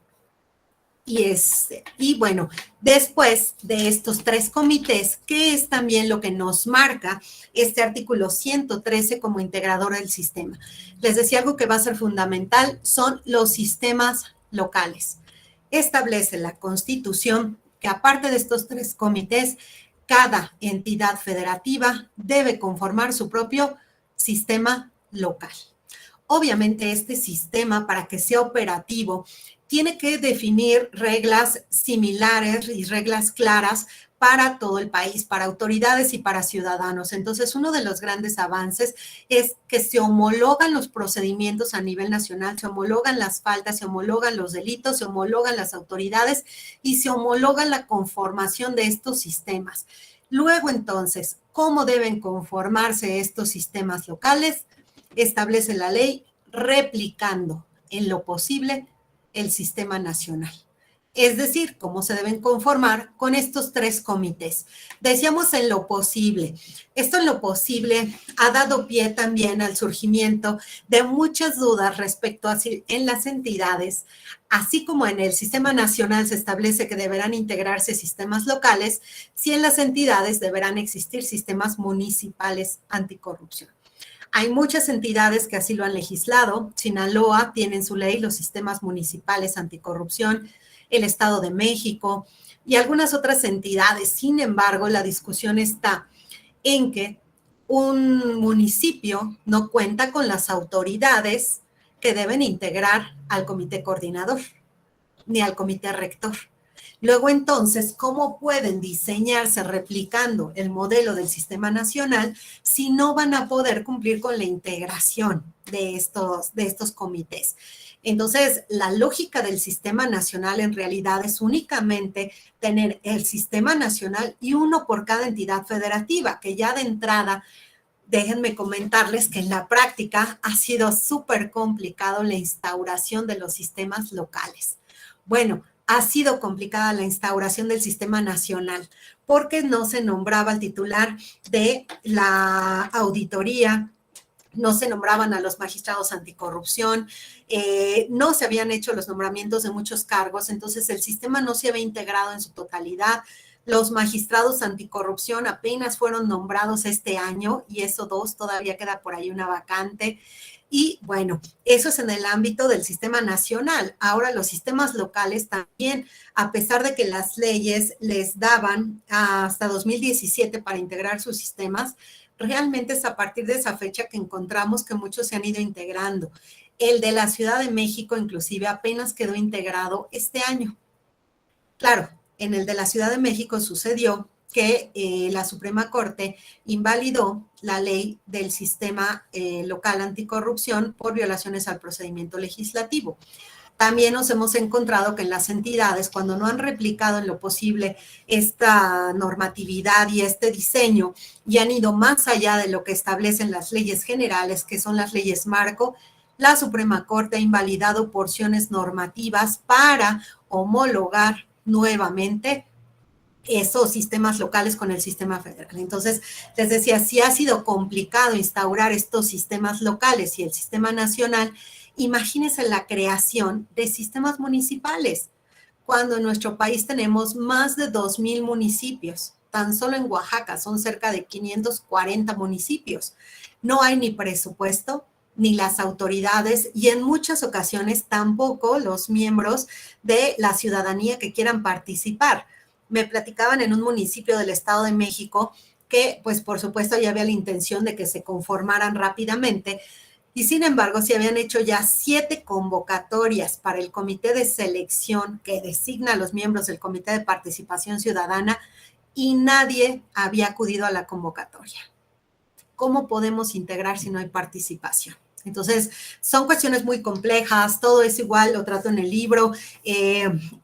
Y bueno, después de estos 3 comités, ¿qué es también lo que nos marca este artículo 113 como integrador del sistema? Les decía, algo que va a ser fundamental son los sistemas locales. Establece la Constitución que, aparte de estos 3 comités, cada entidad federativa debe conformar su propio sistema local. Obviamente, este sistema, para que sea operativo, tiene que definir reglas similares y reglas claras para todo el país, para autoridades y para ciudadanos. Entonces, uno de los grandes avances es que se homologan los procedimientos a nivel nacional, se homologan las faltas, se homologan los delitos, se homologan las autoridades y se homologa la conformación de estos sistemas. Luego, entonces, ¿cómo deben conformarse estos sistemas locales? Establece la ley replicando en lo posible el sistema nacional. Es decir, cómo se deben conformar con estos 3 comités. Decíamos en lo posible. Esto en lo posible ha dado pie también al surgimiento de muchas dudas respecto a si en las entidades, así como en el sistema nacional se establece que deberán integrarse sistemas locales, si en las entidades deberán existir sistemas municipales anticorrupción. Hay muchas entidades que así lo han legislado. Sinaloa tiene en su ley los sistemas municipales anticorrupción, el Estado de México y algunas otras entidades. Sin embargo, la discusión está en que un municipio no cuenta con las autoridades que deben integrar al comité coordinador ni al comité rector. Luego, entonces, ¿cómo pueden diseñarse replicando el modelo del sistema nacional si no van a poder cumplir con la integración de estos comités? Entonces, la lógica del sistema nacional en realidad es únicamente tener el sistema nacional y uno por cada entidad federativa, que ya de entrada, déjenme comentarles que en la práctica ha sido súper complicado la instauración de los sistemas locales. Bueno, ha sido complicada la instauración del sistema nacional porque no se nombraba al titular de la auditoría, no se nombraban a los magistrados anticorrupción, no se habían hecho los nombramientos de muchos cargos, entonces el sistema no se había integrado en su totalidad. Los magistrados anticorrupción apenas fueron nombrados este año y eso todavía queda por ahí una vacante. Y bueno, eso es en el ámbito del sistema nacional. Ahora los sistemas locales también, a pesar de que las leyes les daban hasta 2017 para integrar sus sistemas, realmente es a partir de esa fecha que encontramos que muchos se han ido integrando. El de la Ciudad de México inclusive apenas quedó integrado este año. Claro, en el de la Ciudad de México sucedió que la Suprema Corte invalidó la ley del sistema local anticorrupción por violaciones al procedimiento legislativo. También nos hemos encontrado que en las entidades, cuando no han replicado en lo posible esta normatividad y este diseño y han ido más allá de lo que establecen las leyes generales, que son las leyes marco, la Suprema Corte ha invalidado porciones normativas para homologar nuevamente esos sistemas locales con el sistema federal. Entonces, les decía, si ha sido complicado instaurar estos sistemas locales y el sistema nacional, imagínense la creación de sistemas municipales, cuando en nuestro país tenemos más de 2,000 municipios. Tan solo en Oaxaca son cerca de 540 municipios. No hay ni presupuesto, ni las autoridades, y en muchas ocasiones tampoco los miembros de la ciudadanía que quieran participar. Me platicaban en un municipio del Estado de México que, pues, por supuesto, ya había la intención de que se conformaran rápidamente, y sin embargo, se habían hecho ya 7 convocatorias para el comité de selección que designa a los miembros del comité de participación ciudadana y nadie había acudido a la convocatoria. ¿Cómo podemos integrar si no hay participación? Entonces, son cuestiones muy complejas, todo es igual, lo trato en el libro.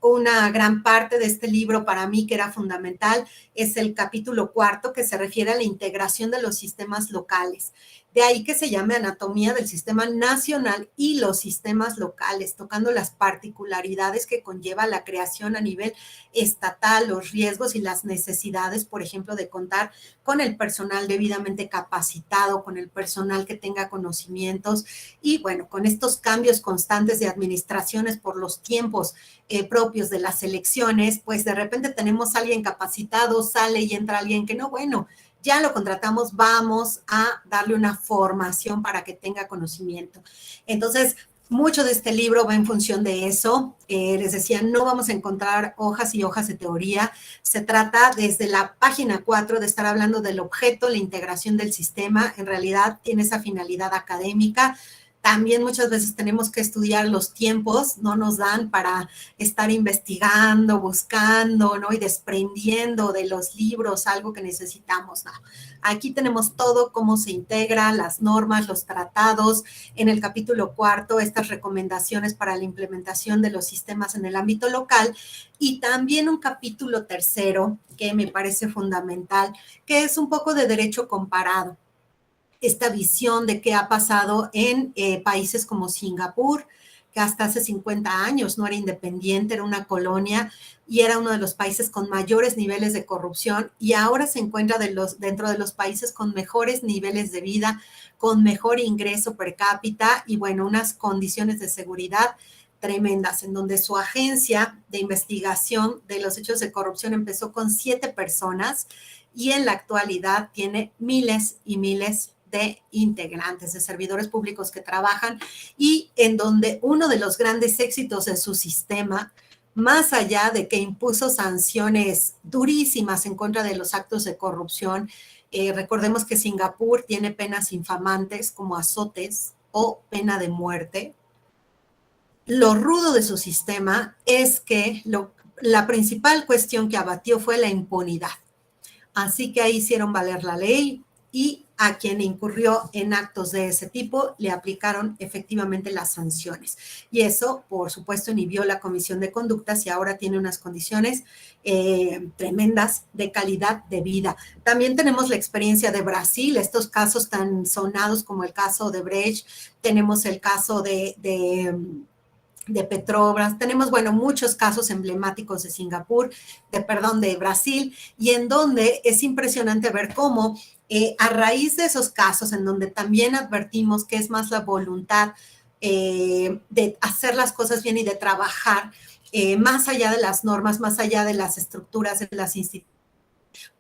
Una gran parte de este libro para mí que era fundamental es el capítulo 4 que se refiere a la integración de los sistemas locales. De ahí que se llame Anatomía del Sistema Nacional y los sistemas locales, tocando las particularidades que conlleva la creación a nivel estatal, los riesgos y las necesidades, por ejemplo, de contar con el personal debidamente capacitado, con el personal que tenga conocimientos y, bueno, con estos cambios constantes de administraciones por los tiempos propios de las elecciones, pues de repente tenemos a alguien capacitado, sale y entra alguien que no, bueno, ya lo contratamos, vamos a darle una formación para que tenga conocimiento. Entonces, mucho de este libro va en función de eso. Les decía, no vamos a encontrar hojas y hojas de teoría. Se trata desde la página 4 de estar hablando del objeto, la integración del sistema. En realidad tiene esa finalidad académica. También muchas veces tenemos que estudiar los tiempos, no nos dan para estar investigando, buscando, ¿no? Y desprendiendo de los libros algo que necesitamos, ¿no? Aquí tenemos todo, cómo se integra, las normas, los tratados. En el capítulo 4, estas recomendaciones para la implementación de los sistemas en el ámbito local. Y también un capítulo 3 que me parece fundamental, que es un poco de derecho comparado. Esta visión de qué ha pasado en países como Singapur, que hasta hace 50 años no era independiente, era una colonia y era uno de los países con mayores niveles de corrupción y ahora se encuentra dentro de los países con mejores niveles de vida, con mejor ingreso per cápita y, bueno, unas condiciones de seguridad tremendas, en donde su agencia de investigación de los hechos de corrupción empezó con 7 personas y en la actualidad tiene miles y miles de integrantes, de servidores públicos que trabajan y en donde uno de los grandes éxitos de su sistema, más allá de que impuso sanciones durísimas en contra de los actos de corrupción, recordemos que Singapur tiene penas infamantes como azotes o pena de muerte. Lo rudo de su sistema es que la principal cuestión que abatió fue la impunidad. Así que ahí hicieron valer la ley y a quien incurrió en actos de ese tipo le aplicaron efectivamente las sanciones. Y eso, por supuesto, inhibió la comisión de conductas y ahora tiene unas condiciones tremendas de calidad de vida. También tenemos la experiencia de Brasil, estos casos tan sonados como el caso de Brecht, tenemos el caso de Petrobras, tenemos, bueno, muchos casos emblemáticos de Singapur, de Brasil, y en donde es impresionante ver cómo a raíz de esos casos, en donde también advertimos que es más la voluntad de hacer las cosas bien y de trabajar más allá de las normas, más allá de las estructuras de las instituciones,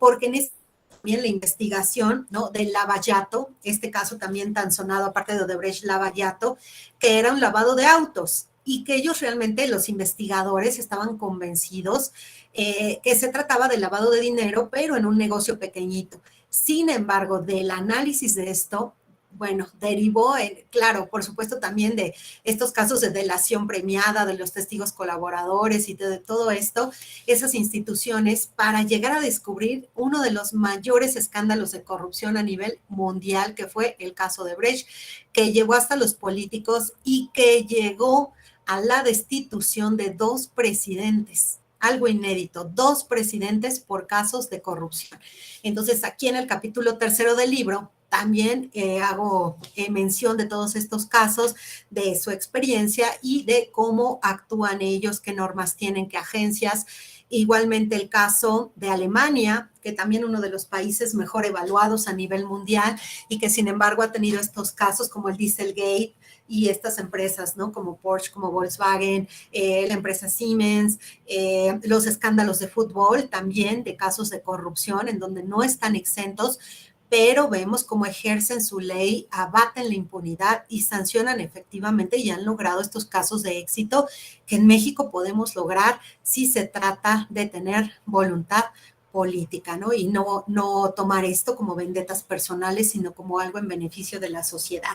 porque en este también la investigación, ¿no?, del lavallato, este caso también tan sonado, aparte de Odebrecht, lavallato, que era un lavado de autos, y que ellos realmente, los investigadores, estaban convencidos que se trataba de lavado de dinero, pero en un negocio pequeñito. Sin embargo, del análisis de esto, bueno, derivó, claro, por supuesto también de estos casos de delación premiada, de los testigos colaboradores y de todo esto, esas instituciones para llegar a descubrir uno de los mayores escándalos de corrupción a nivel mundial, que fue el caso de Brecht, que llegó hasta los políticos y que llegó a la destitución de 2 presidentes. Algo inédito, 2 presidentes por casos de corrupción. Entonces, aquí en el capítulo 3 del libro, también hago mención de todos estos casos, de su experiencia y de cómo actúan ellos, qué normas tienen, qué agencias. Igualmente el caso de Alemania, que también uno de los países mejor evaluados a nivel mundial y que sin embargo ha tenido estos casos como el Dieselgate y estas empresas, ¿no? Como Porsche, como Volkswagen, la empresa Siemens, los escándalos de fútbol también, de casos de corrupción en donde no están exentos, pero vemos cómo ejercen su ley, abaten la impunidad y sancionan efectivamente y han logrado estos casos de éxito que en México podemos lograr si se trata de tener voluntad política, ¿no? Y no tomar esto como vendetas personales, sino como algo en beneficio de la sociedad.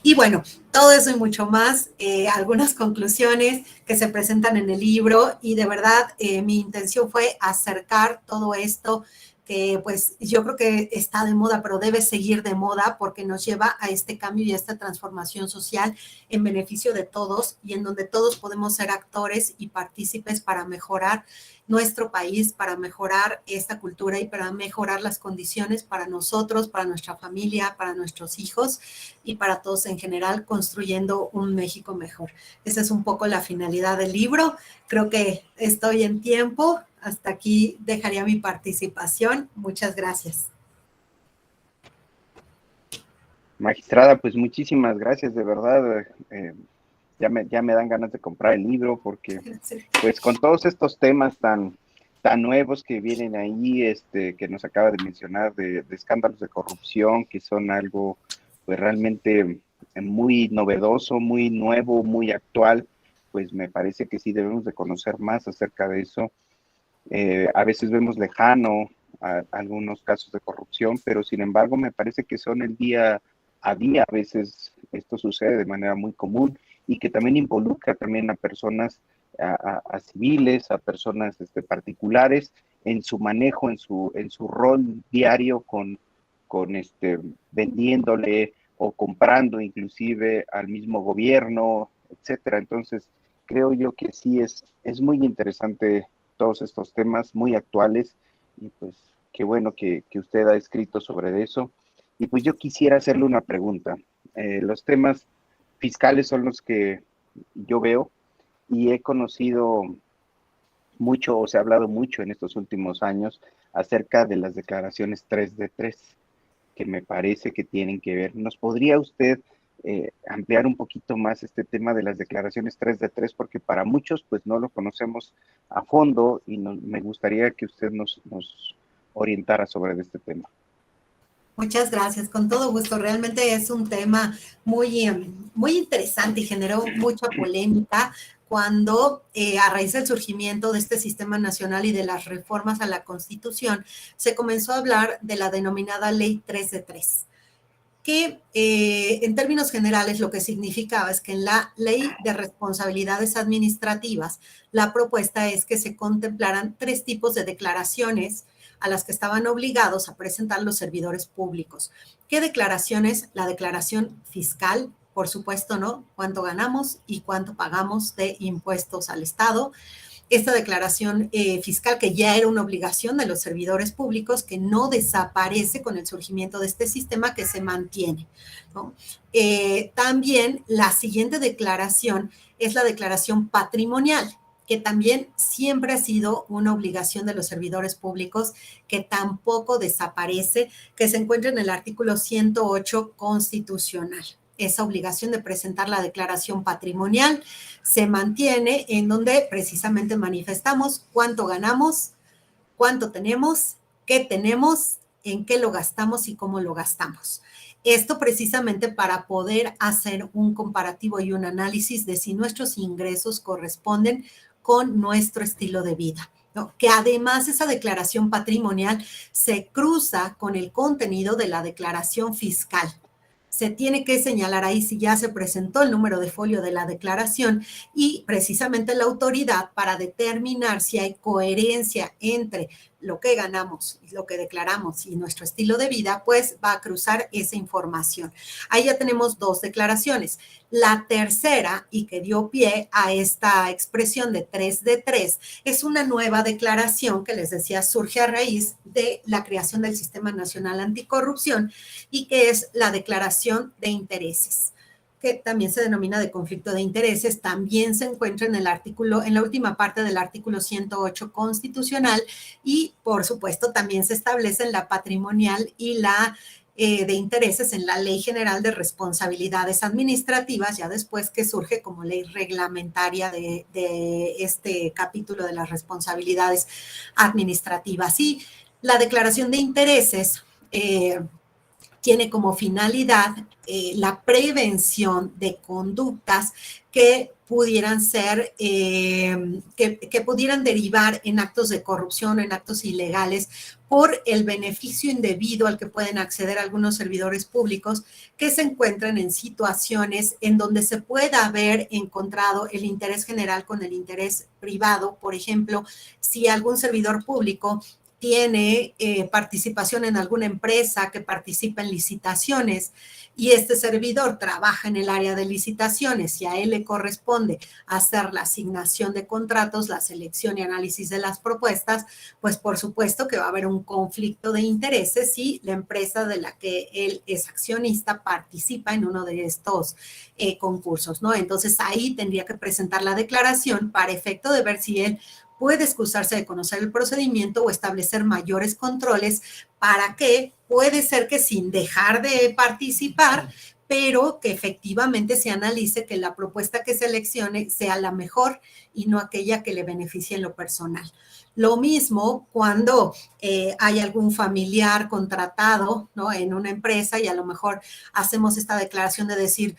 Y bueno, todo eso y mucho más, algunas conclusiones que se presentan en el libro y de verdad mi intención fue acercar todo esto que pues yo creo que está de moda, pero debe seguir de moda porque nos lleva a este cambio y a esta transformación social en beneficio de todos y en donde todos podemos ser actores y partícipes para mejorar nuestro país, para mejorar esta cultura y para mejorar las condiciones para nosotros, para nuestra familia, para nuestros hijos y para todos en general, construyendo un México mejor. Esa es un poco la finalidad del libro. Creo que estoy en tiempo. Hasta aquí dejaría mi participación. Muchas gracias. Magistrada, pues muchísimas gracias, de verdad. Ya me dan ganas de comprar el libro porque, pues, con todos estos temas tan nuevos que vienen ahí, que nos acaba de mencionar, de escándalos de corrupción, que son algo, pues, realmente muy novedoso, muy nuevo, muy actual, pues me parece que sí debemos de conocer más acerca de eso. A veces vemos lejano algunos casos de corrupción, pero sin embargo me parece que son el día a día. A veces esto sucede de manera muy común y que también involucra también a personas, a civiles, a personas particulares en su manejo, en su rol diario con vendiéndole o comprando inclusive al mismo gobierno, etcétera. Entonces, creo yo que sí es muy interesante todos estos temas muy actuales y pues qué bueno que usted ha escrito sobre eso. Y pues yo quisiera hacerle una pregunta. Los temas fiscales son los que yo veo y he conocido mucho, o se ha hablado mucho en estos últimos años acerca de las declaraciones 3D3, que me parece que tienen que ver. ¿Nos podría usted ampliar un poquito más este tema de las declaraciones 3D3? Porque para muchos pues no lo conocemos a fondo y me gustaría que usted nos orientara sobre este tema. Muchas gracias, con todo gusto. Realmente es un tema muy, muy interesante y generó mucha polémica cuando a raíz del surgimiento de este sistema nacional y de las reformas a la Constitución, se comenzó a hablar de la denominada Ley 3 de 3, que en términos generales lo que significaba es que en la Ley de Responsabilidades Administrativas, la propuesta es que se contemplaran 3 tipos de declaraciones a las que estaban obligados a presentar los servidores públicos. ¿Qué declaraciones? La declaración fiscal, por supuesto, ¿no? Cuánto ganamos y cuánto pagamos de impuestos al Estado. Esta declaración fiscal, que ya era una obligación de los servidores públicos, que no desaparece con el surgimiento de este sistema, que se mantiene, ¿no? También la siguiente declaración es la declaración patrimonial, que también siempre ha sido una obligación de los servidores públicos, que tampoco desaparece, que se encuentra en el artículo 108 constitucional. Esa obligación de presentar la declaración patrimonial se mantiene, en donde precisamente manifestamos cuánto ganamos, cuánto tenemos, qué tenemos, en qué lo gastamos y cómo lo gastamos. Esto precisamente para poder hacer un comparativo y un análisis de si nuestros ingresos corresponden con nuestro estilo de vida, ¿no? Que además esa declaración patrimonial se cruza con el contenido de la declaración fiscal. se tiene que señalar ahí si ya se presentó el número de folio de la declaración y precisamente la autoridad para determinar si hay coherencia entre lo que ganamos y lo que declaramos y nuestro estilo de vida, pues va a cruzar esa información. Ahí ya tenemos 2 declaraciones. La tercera, y que dio pie a esta expresión de 3 de 3, es una nueva declaración que les decía surge a raíz de la creación del Sistema Nacional Anticorrupción y que es la declaración de intereses, que también se denomina de conflicto de intereses, también se encuentra en el artículo, en la última parte del artículo 108 constitucional y, por supuesto, también se establece en la patrimonial y la de intereses en la Ley General de Responsabilidades Administrativas, ya después que surge como ley reglamentaria de este capítulo de las responsabilidades administrativas. Y la declaración de intereses tiene como finalidad la prevención de conductas que pudieran ser, que pudieran derivar en actos de corrupción o en actos ilegales por el beneficio indebido al que pueden acceder algunos servidores públicos que se encuentran en situaciones en donde se pueda haber encontrado el interés general con el interés privado. Por ejemplo, si algún servidor público tiene participación en alguna empresa que participa en licitaciones y este servidor trabaja en el área de licitaciones y a él le corresponde hacer la asignación de contratos, la selección y análisis de las propuestas, pues por supuesto que va a haber un conflicto de intereses si la empresa de la que él es accionista participa en uno de estos concursos, ¿no? Entonces ahí tendría que presentar la declaración para efecto de ver si él puede excusarse de conocer el procedimiento o establecer mayores controles para que puede ser que sin dejar de participar, pero que efectivamente se analice que la propuesta que seleccione sea la mejor y no aquella que le beneficie en lo personal. Lo mismo cuando hay algún familiar contratado, ¿no?, en una empresa y a lo mejor hacemos esta declaración de decir,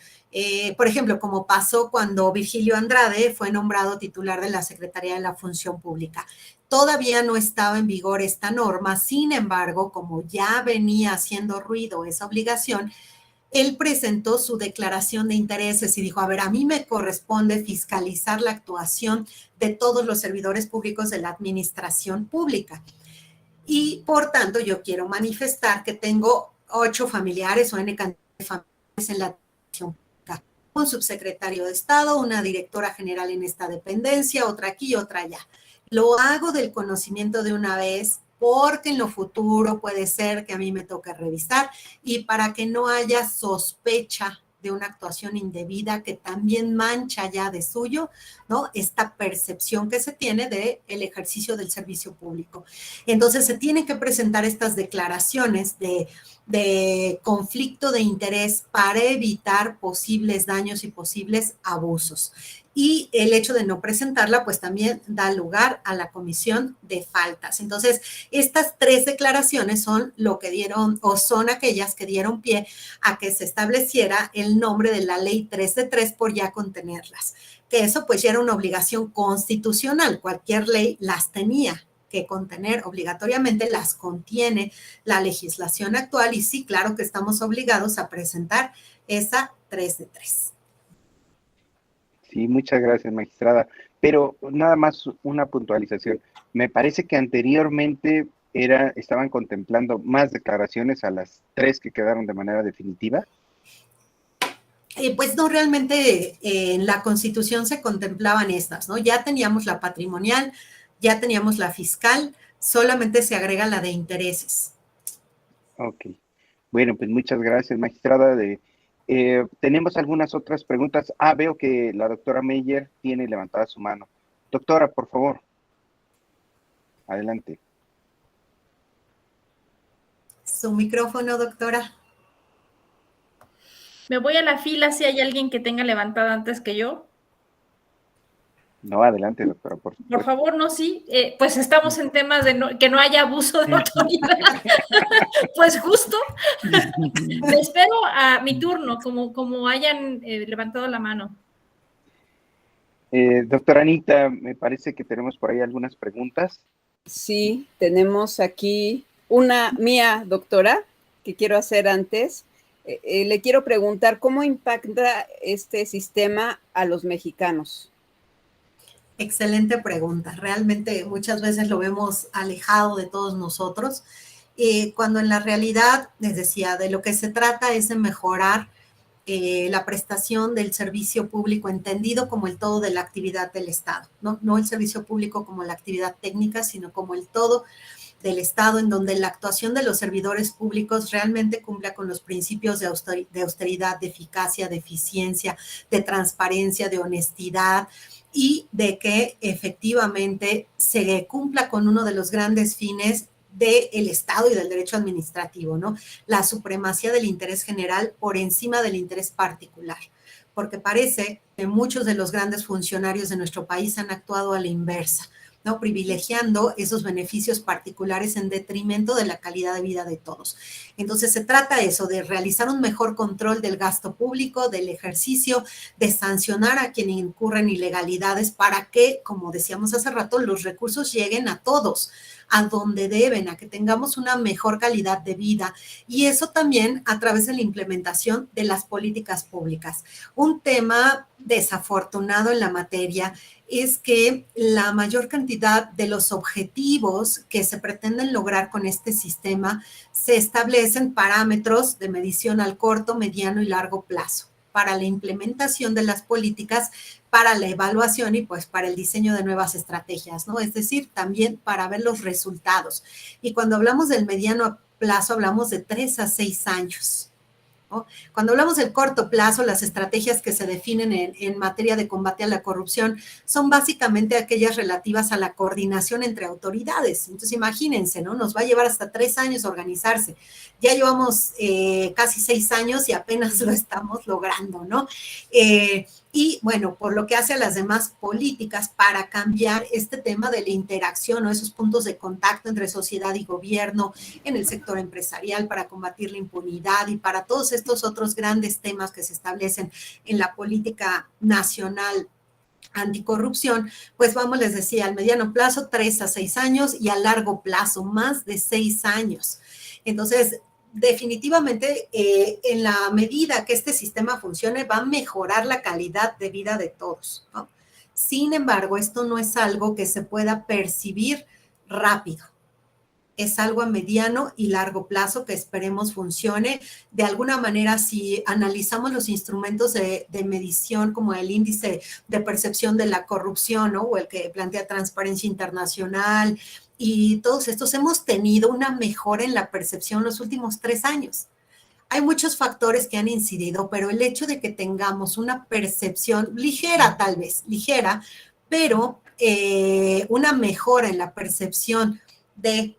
por ejemplo, como pasó cuando Virgilio Andrade fue nombrado titular de la Secretaría de la Función Pública. Todavía no estaba en vigor esta norma, sin embargo, como ya venía haciendo ruido esa obligación, él presentó su declaración de intereses y dijo, a ver, a mí me corresponde fiscalizar la actuación de todos los servidores públicos de la administración pública. Y por tanto, yo quiero manifestar que tengo 8 familiares o N cantidad de familiares en la administración pública. Un subsecretario de Estado, una directora general en esta dependencia, otra aquí, otra allá. Lo hago del conocimiento de una vez porque en lo futuro puede ser que a mí me toque revisar y para que no haya sospecha de una actuación indebida que también mancha ya de suyo, ¿no?, esta percepción que se tiene del ejercicio del servicio público. Entonces se tienen que presentar estas declaraciones de conflicto de interés para evitar posibles daños y posibles abusos. Y el hecho de no presentarla, pues también da lugar a la comisión de faltas. Entonces, estas 3 declaraciones son lo que dieron, o son aquellas que dieron pie a que se estableciera el nombre de la ley 3 de 3 por ya contenerlas. Que eso pues ya era una obligación constitucional, cualquier ley las tenía que contener obligatoriamente, las contiene la legislación actual y sí, claro que estamos obligados a presentar esa 3 de 3. Sí, muchas gracias, magistrada. Pero nada más una puntualización. Me parece que anteriormente estaban contemplando más declaraciones a las 3 que quedaron de manera definitiva. Pues no, realmente en la Constitución se contemplaban estas, ¿no? Ya teníamos la patrimonial, ya teníamos la fiscal, solamente se agrega la de intereses. Ok. Bueno, pues muchas gracias, magistrada. Tenemos algunas otras preguntas. Veo que la doctora Meyer tiene levantada su mano. Doctora, por favor. Adelante. Su micrófono, doctora. Me voy a la fila si hay alguien que tenga levantada antes que yo. No, adelante, doctora, por supuesto. Por favor, no, sí. Pues estamos en temas de que no haya abuso de autoridad. Pues justo. Me espero a mi turno, como hayan levantado la mano. Doctora Anita, me parece que tenemos por ahí algunas preguntas. Sí, tenemos aquí una mía, doctora, que quiero hacer antes. Le quiero preguntar, ¿cómo impacta este sistema a los mexicanos? Excelente pregunta. Realmente muchas veces lo vemos alejado de todos nosotros, cuando en la realidad, les decía, de lo que se trata es de mejorar la prestación del servicio público entendido como el todo de la actividad del Estado, ¿no? No el servicio público como la actividad técnica, sino como el todo del Estado, en donde la actuación de los servidores públicos realmente cumpla con los principios de austeridad, de eficacia, de eficiencia, de transparencia, de honestidad, y de que efectivamente se cumpla con uno de los grandes fines del Estado y del derecho administrativo, ¿no? La supremacía del interés general por encima del interés particular, porque parece que muchos de los grandes funcionarios de nuestro país han actuado a la inversa, ¿no? Privilegiando esos beneficios particulares en detrimento de la calidad de vida de todos. Entonces se trata eso, de realizar un mejor control del gasto público, del ejercicio, de sancionar a quienes incurren ilegalidades para que, como decíamos hace rato, los recursos lleguen a todos, a donde deben, a que tengamos una mejor calidad de vida, y eso también a través de la implementación de las políticas públicas. Un tema desafortunado en la materia es que la mayor cantidad de los objetivos que se pretenden lograr con este sistema se establecen parámetros de medición al corto, mediano y largo plazo para la implementación de las políticas, para la evaluación y pues para el diseño de nuevas estrategias, ¿no? Es decir, también para ver los resultados. Y cuando hablamos del mediano plazo, hablamos de 3 a 6 años, ¿no? Cuando hablamos del corto plazo, las estrategias que se definen en materia de combate a la corrupción son básicamente aquellas relativas a la coordinación entre autoridades. Entonces, imagínense, ¿no? Nos va a llevar hasta 3 años organizarse. Ya llevamos casi 6 años y apenas lo estamos logrando, ¿no? Y bueno, por lo que hace a las demás políticas para cambiar este tema de la interacción o esos puntos de contacto entre sociedad y gobierno, en el sector empresarial, para combatir la impunidad y para todos estos otros grandes temas que se establecen en la política nacional anticorrupción, pues vamos, les decía, al mediano plazo 3 a 6 años y a largo plazo más de 6 años. Entonces, definitivamente, en la medida que este sistema funcione, va a mejorar la calidad de vida de todos, ¿no? Sin embargo, esto no es algo que se pueda percibir rápido. Es algo a mediano y largo plazo que esperemos funcione. De alguna manera, si analizamos los instrumentos de medición como el índice de percepción de la corrupción, ¿no? O el que plantea Transparencia Internacional, y todos estos, hemos tenido una mejora en la percepción los últimos 3 años. Hay muchos factores que han incidido, pero el hecho de que tengamos una percepción ligera, tal vez, ligera, pero una mejora en la percepción de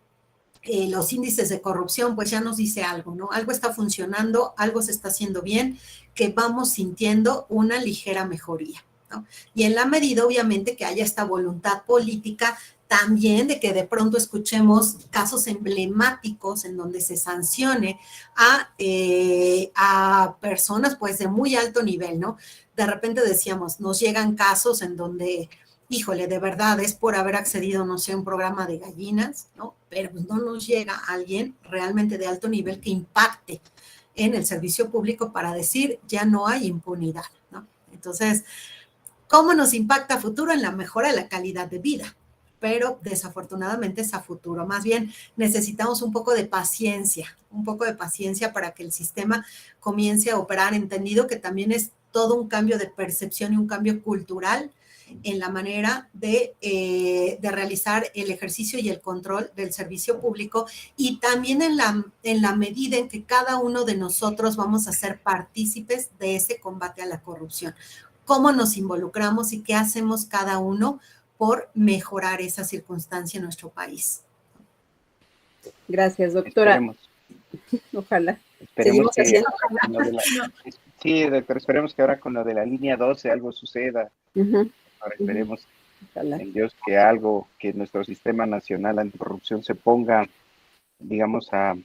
los índices de corrupción, pues ya nos dice algo, ¿no? Algo está funcionando, algo se está haciendo bien, que vamos sintiendo una ligera mejoría, ¿no? Y en la medida, obviamente, que haya esta voluntad política, también de que de pronto escuchemos casos emblemáticos en donde se sancione a personas pues de muy alto nivel, ¿no? De repente decíamos, nos llegan casos en donde, híjole, de verdad es por haber accedido, no sé, a un programa de gallinas, ¿no? Pero pues no nos llega alguien realmente de alto nivel que impacte en el servicio público para decir, ya no hay impunidad, ¿no? Entonces, ¿cómo nos impacta a futuro? En la mejora de la calidad de vida. Pero desafortunadamente es a futuro. Más bien necesitamos un poco de paciencia para que el sistema comience a operar, entendido que también es todo un cambio de percepción y un cambio cultural en la manera de realizar el ejercicio y el control del servicio público, y también en la medida en que cada uno de nosotros vamos a ser partícipes de ese combate a la corrupción. ¿Cómo nos involucramos y qué hacemos cada uno por mejorar esa circunstancia en nuestro país? Gracias, doctora. Esperemos. Ojalá. Esperemos que haciendo. Sí, doctor, esperemos que ahora con lo de la línea 12 algo suceda. Ahora esperemos en Dios que algo, que nuestro sistema nacional anticorrupción se ponga, digamos, a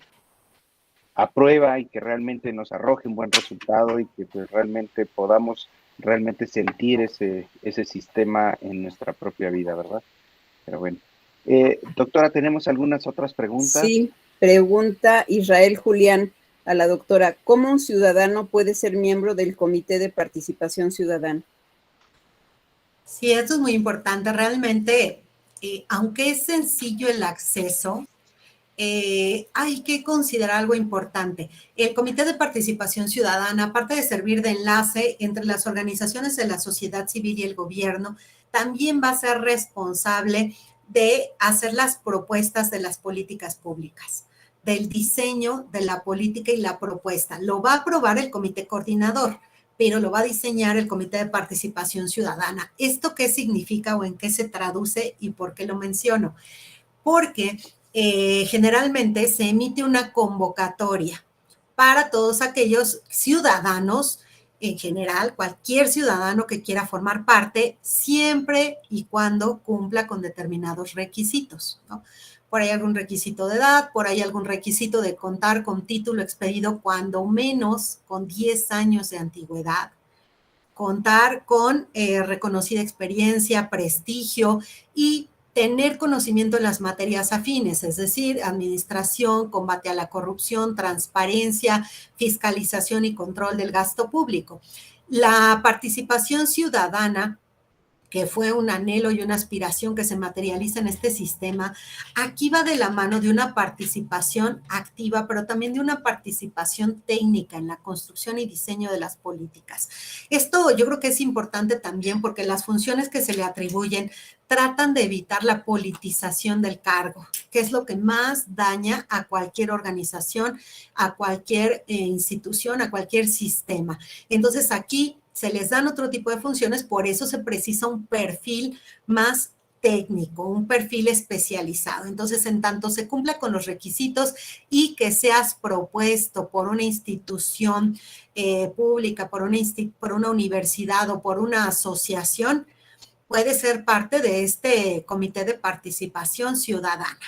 prueba, y que realmente nos arroje un buen resultado, y que pues realmente podamos realmente sentir ese sistema en nuestra propia vida, ¿verdad? Pero bueno. Doctora, ¿tenemos algunas otras preguntas? Sí, pregunta Israel Julián. a la doctora, ¿cómo un ciudadano puede ser miembro del Comité de Participación Ciudadana? Sí, esto es muy importante. Realmente, aunque es sencillo el acceso, hay que considerar algo importante. El Comité de Participación Ciudadana, aparte de servir de enlace entre las organizaciones de la sociedad civil y el gobierno, también va a ser responsable de hacer las propuestas de las políticas públicas, del diseño de la política y la propuesta. Lo va a aprobar el comité coordinador, pero lo va a diseñar el Comité de Participación Ciudadana. ¿Esto qué significa o en qué se traduce y por qué lo menciono? Porque generalmente se emite una convocatoria para todos aquellos ciudadanos, en general, cualquier ciudadano que quiera formar parte, siempre y cuando cumpla con determinados requisitos, ¿no? Por ahí algún requisito de edad, por ahí algún requisito de contar con título expedido cuando menos con 10 años de antigüedad, contar con reconocida experiencia, prestigio y tener conocimiento en las materias afines, es decir, administración, combate a la corrupción, transparencia, fiscalización y control del gasto público. La participación ciudadana, que fue un anhelo y una aspiración que se materializa en este sistema, aquí va de la mano de una participación activa, pero también de una participación técnica en la construcción y diseño de las políticas. Esto yo creo que es importante también porque las funciones que se le atribuyen tratan de evitar la politización del cargo, que es lo que más daña a cualquier organización, a cualquier institución, a cualquier sistema. Entonces aquí se les dan otro tipo de funciones, por eso se precisa un perfil más técnico, un perfil especializado. Entonces, en tanto se cumpla con los requisitos y que seas propuesto por una institución pública, por una universidad o por una asociación, puede ser parte de este comité de participación ciudadana.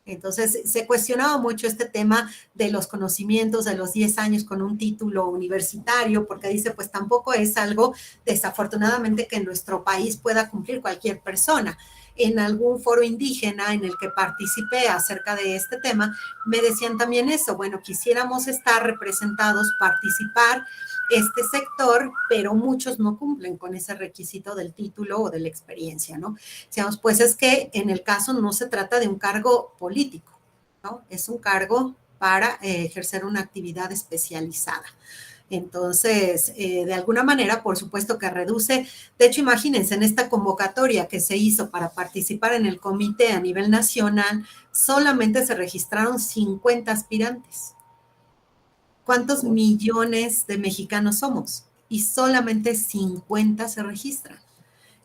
Entonces, se cuestionaba mucho este tema de los conocimientos de los 10 años con un título universitario, porque dice, pues tampoco es algo desafortunadamente que en nuestro país pueda cumplir cualquier persona. En algún foro indígena en el que participé acerca de este tema, me decían también eso, bueno, quisiéramos estar representados, participar este sector, pero muchos no cumplen con ese requisito del título o de la experiencia, ¿no? Decíamos, pues es que en el caso no se trata de un cargo político, ¿no? Es un cargo para ejercer una actividad especializada. Entonces, de alguna manera, por supuesto que reduce. De hecho, imagínense, en esta convocatoria que se hizo para participar en el comité a nivel nacional, solamente se registraron 50 aspirantes. ¿Cuántos millones de mexicanos somos? Y solamente 50 se registran.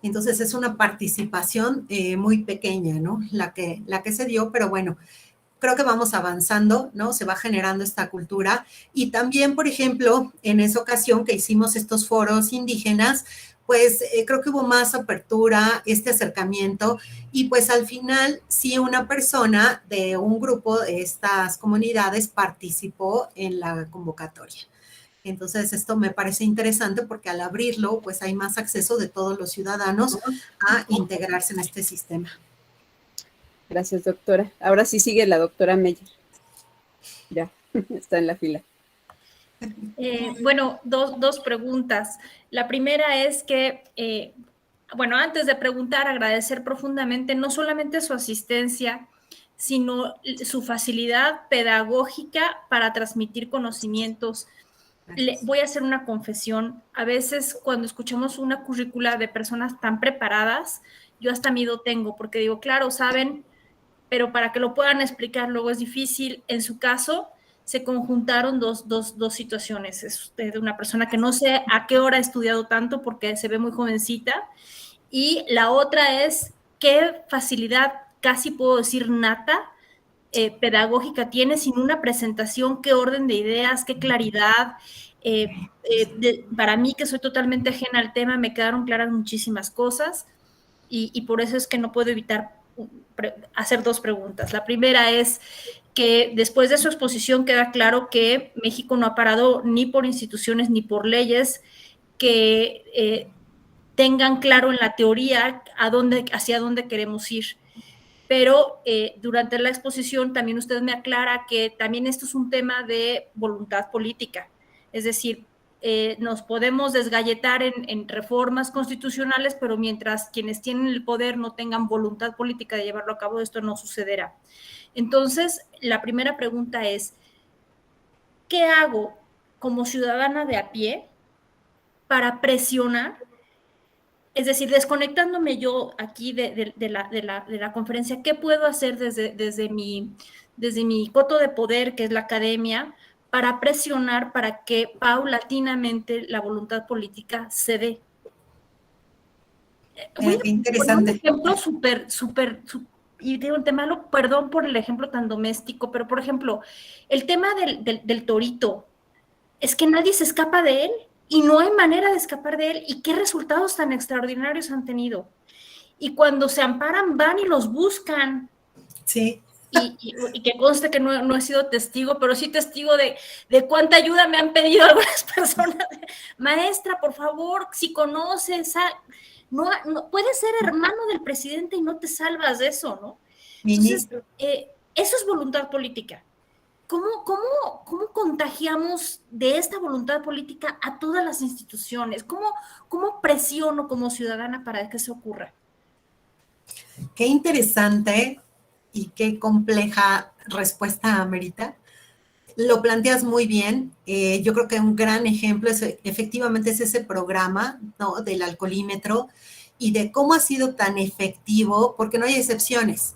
Entonces, es una participación muy pequeña, ¿no? La que se dio, pero bueno, creo que vamos avanzando, ¿no? Se va generando esta cultura. Y también, por ejemplo, en esa ocasión que hicimos estos foros indígenas, pues creo que hubo más apertura, este acercamiento, y pues al final sí una persona de un grupo de estas comunidades participó en la convocatoria. Entonces, esto me parece interesante porque al abrirlo, pues hay más acceso de todos los ciudadanos a integrarse en este sistema. Gracias, doctora. Ahora sí sigue la doctora Meyer. Ya, está en la fila. Bueno, dos preguntas. La primera es que, bueno, antes de preguntar, agradecer profundamente no solamente su asistencia, sino su facilidad pedagógica para transmitir conocimientos. Voy a hacer una confesión. A veces cuando escuchamos una currícula de personas tan preparadas, yo hasta miedo tengo, porque digo, claro, saben, pero para que lo puedan explicar luego es difícil. En su caso, se conjuntaron dos situaciones. Es de una persona que no sé a qué hora ha estudiado tanto porque se ve muy jovencita, y la otra es qué facilidad, casi puedo decir nata, pedagógica tiene, sin una presentación, qué orden de ideas, qué claridad. Para mí, que soy totalmente ajena al tema, me quedaron claras muchísimas cosas, y por eso es que no puedo evitar hacer dos preguntas. La primera es que después de su exposición queda claro que México no ha parado ni por instituciones ni por leyes que tengan claro en la teoría hacia dónde queremos ir. pero durante la exposición también usted me aclara que también esto es un tema de voluntad política, es decir, nos podemos desgalletar en reformas constitucionales, pero mientras quienes tienen el poder no tengan voluntad política de llevarlo a cabo, esto no sucederá. Entonces, la primera pregunta es, ¿qué hago como ciudadana de a pie para presionar? Es decir, desconectándome yo aquí de la conferencia, ¿qué puedo hacer desde mi coto de poder, que es la academia, para presionar para que paulatinamente la voluntad política se dé? Voy a Qué poner un interesante. ejemplo y digo, te malo, perdón por el ejemplo tan doméstico, pero por ejemplo, el tema del torito, es que nadie se escapa de él y no hay manera de escapar de él. ¿Y qué resultados tan extraordinarios han tenido? Y cuando se amparan, van y los buscan. Sí. Y que conste que no he sido testigo, pero sí testigo de cuánta ayuda me han pedido algunas personas. Maestra, por favor, si conoces, no puedes ser hermano del presidente y no te salvas de eso, ¿no? Entonces, Ministro. eso es voluntad política. ¿Cómo contagiamos de esta voluntad política a todas las instituciones? ¿Cómo presiono como ciudadana para que eso ocurra? Qué interesante y qué compleja respuesta, Amerita. Lo planteas muy bien. Yo creo que un gran ejemplo efectivamente es ese programa, ¿no?, del alcoholímetro y de cómo ha sido tan efectivo, porque no hay excepciones.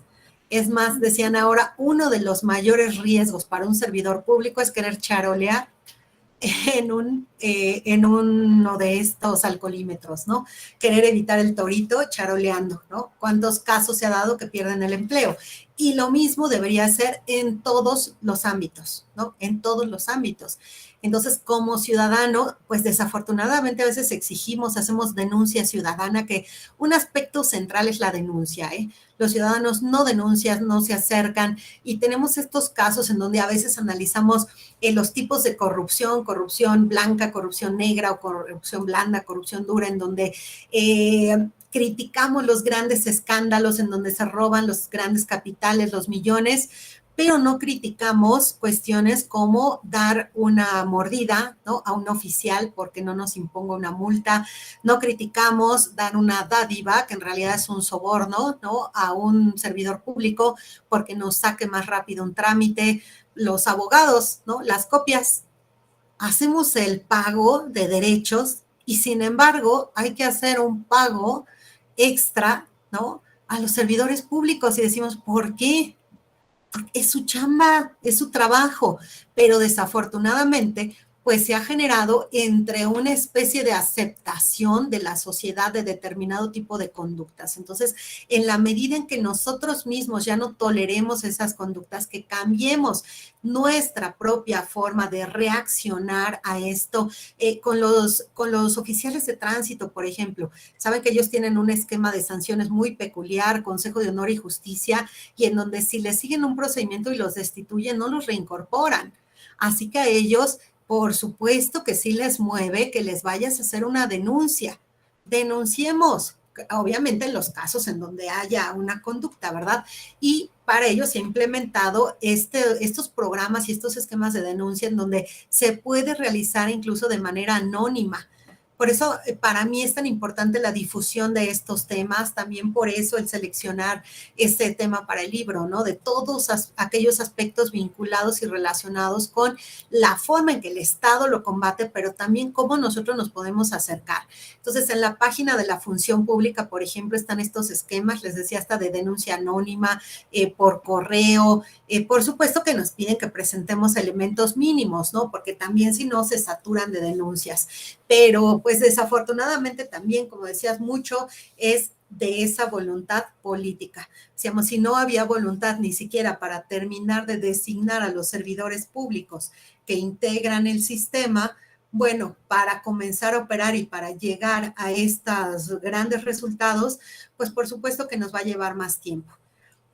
Es más, decían ahora, uno de los mayores riesgos para un servidor público es querer charolear en uno de estos alcoholímetros, ¿no? Querer evitar el torito charoleando, ¿no? ¿Cuántos casos se ha dado que pierden el empleo? Y lo mismo debería ser en todos los ámbitos, ¿no? En todos los ámbitos. Entonces, como ciudadano, pues desafortunadamente a veces exigimos, hacemos denuncia ciudadana, que un aspecto central es la denuncia, ¿eh? Los ciudadanos no denuncian, no se acercan, y tenemos estos casos en donde a veces analizamos los tipos de corrupción, corrupción blanca, corrupción negra o corrupción blanda, corrupción dura, en donde criticamos los grandes escándalos, en donde se roban los grandes capitales, los millones, pero no criticamos cuestiones como dar una mordida, ¿no?, a un oficial porque no nos imponga una multa, no criticamos dar una dádiva, que en realidad es un soborno, ¿no?, a un servidor público porque nos saque más rápido un trámite. Los abogados, ¿no?, las copias, hacemos el pago de derechos y sin embargo hay que hacer un pago extra, ¿no?, a los servidores públicos, y decimos, ¿por qué? Es su chamba, es su trabajo, pero desafortunadamente pues se ha generado entre una especie de aceptación de la sociedad de determinado tipo de conductas. Entonces, en la medida en que nosotros mismos ya no toleremos esas conductas, que cambiemos nuestra propia forma de reaccionar a esto, con los oficiales de tránsito, por ejemplo. Saben que ellos tienen un esquema de sanciones muy peculiar, Consejo de Honor y Justicia, y en donde si les siguen un procedimiento y los destituyen, no los reincorporan. Así que a ellos, por supuesto que sí les mueve que les vayas a hacer una denuncia. Denunciemos, obviamente en los casos en donde haya una conducta, ¿verdad? Y para ello se ha implementado estos programas y estos esquemas de denuncia en donde se puede realizar incluso de manera anónima. Por eso, para mí es tan importante la difusión de estos temas, también por eso el seleccionar este tema para el libro, ¿no? De todos aquellos aspectos vinculados y relacionados con la forma en que el Estado lo combate, pero también cómo nosotros nos podemos acercar. Entonces, en la página de la Función Pública, por ejemplo, están estos esquemas, les decía, hasta de denuncia anónima, por correo. Por supuesto que nos piden que presentemos elementos mínimos, ¿no? Porque también si no se saturan de denuncias. Pero pues desafortunadamente también, como decías, mucho es de esa voluntad política. Decíamos, si no había voluntad ni siquiera para terminar de designar a los servidores públicos que integran el sistema, bueno, para comenzar a operar y para llegar a estos grandes resultados, pues por supuesto que nos va a llevar más tiempo.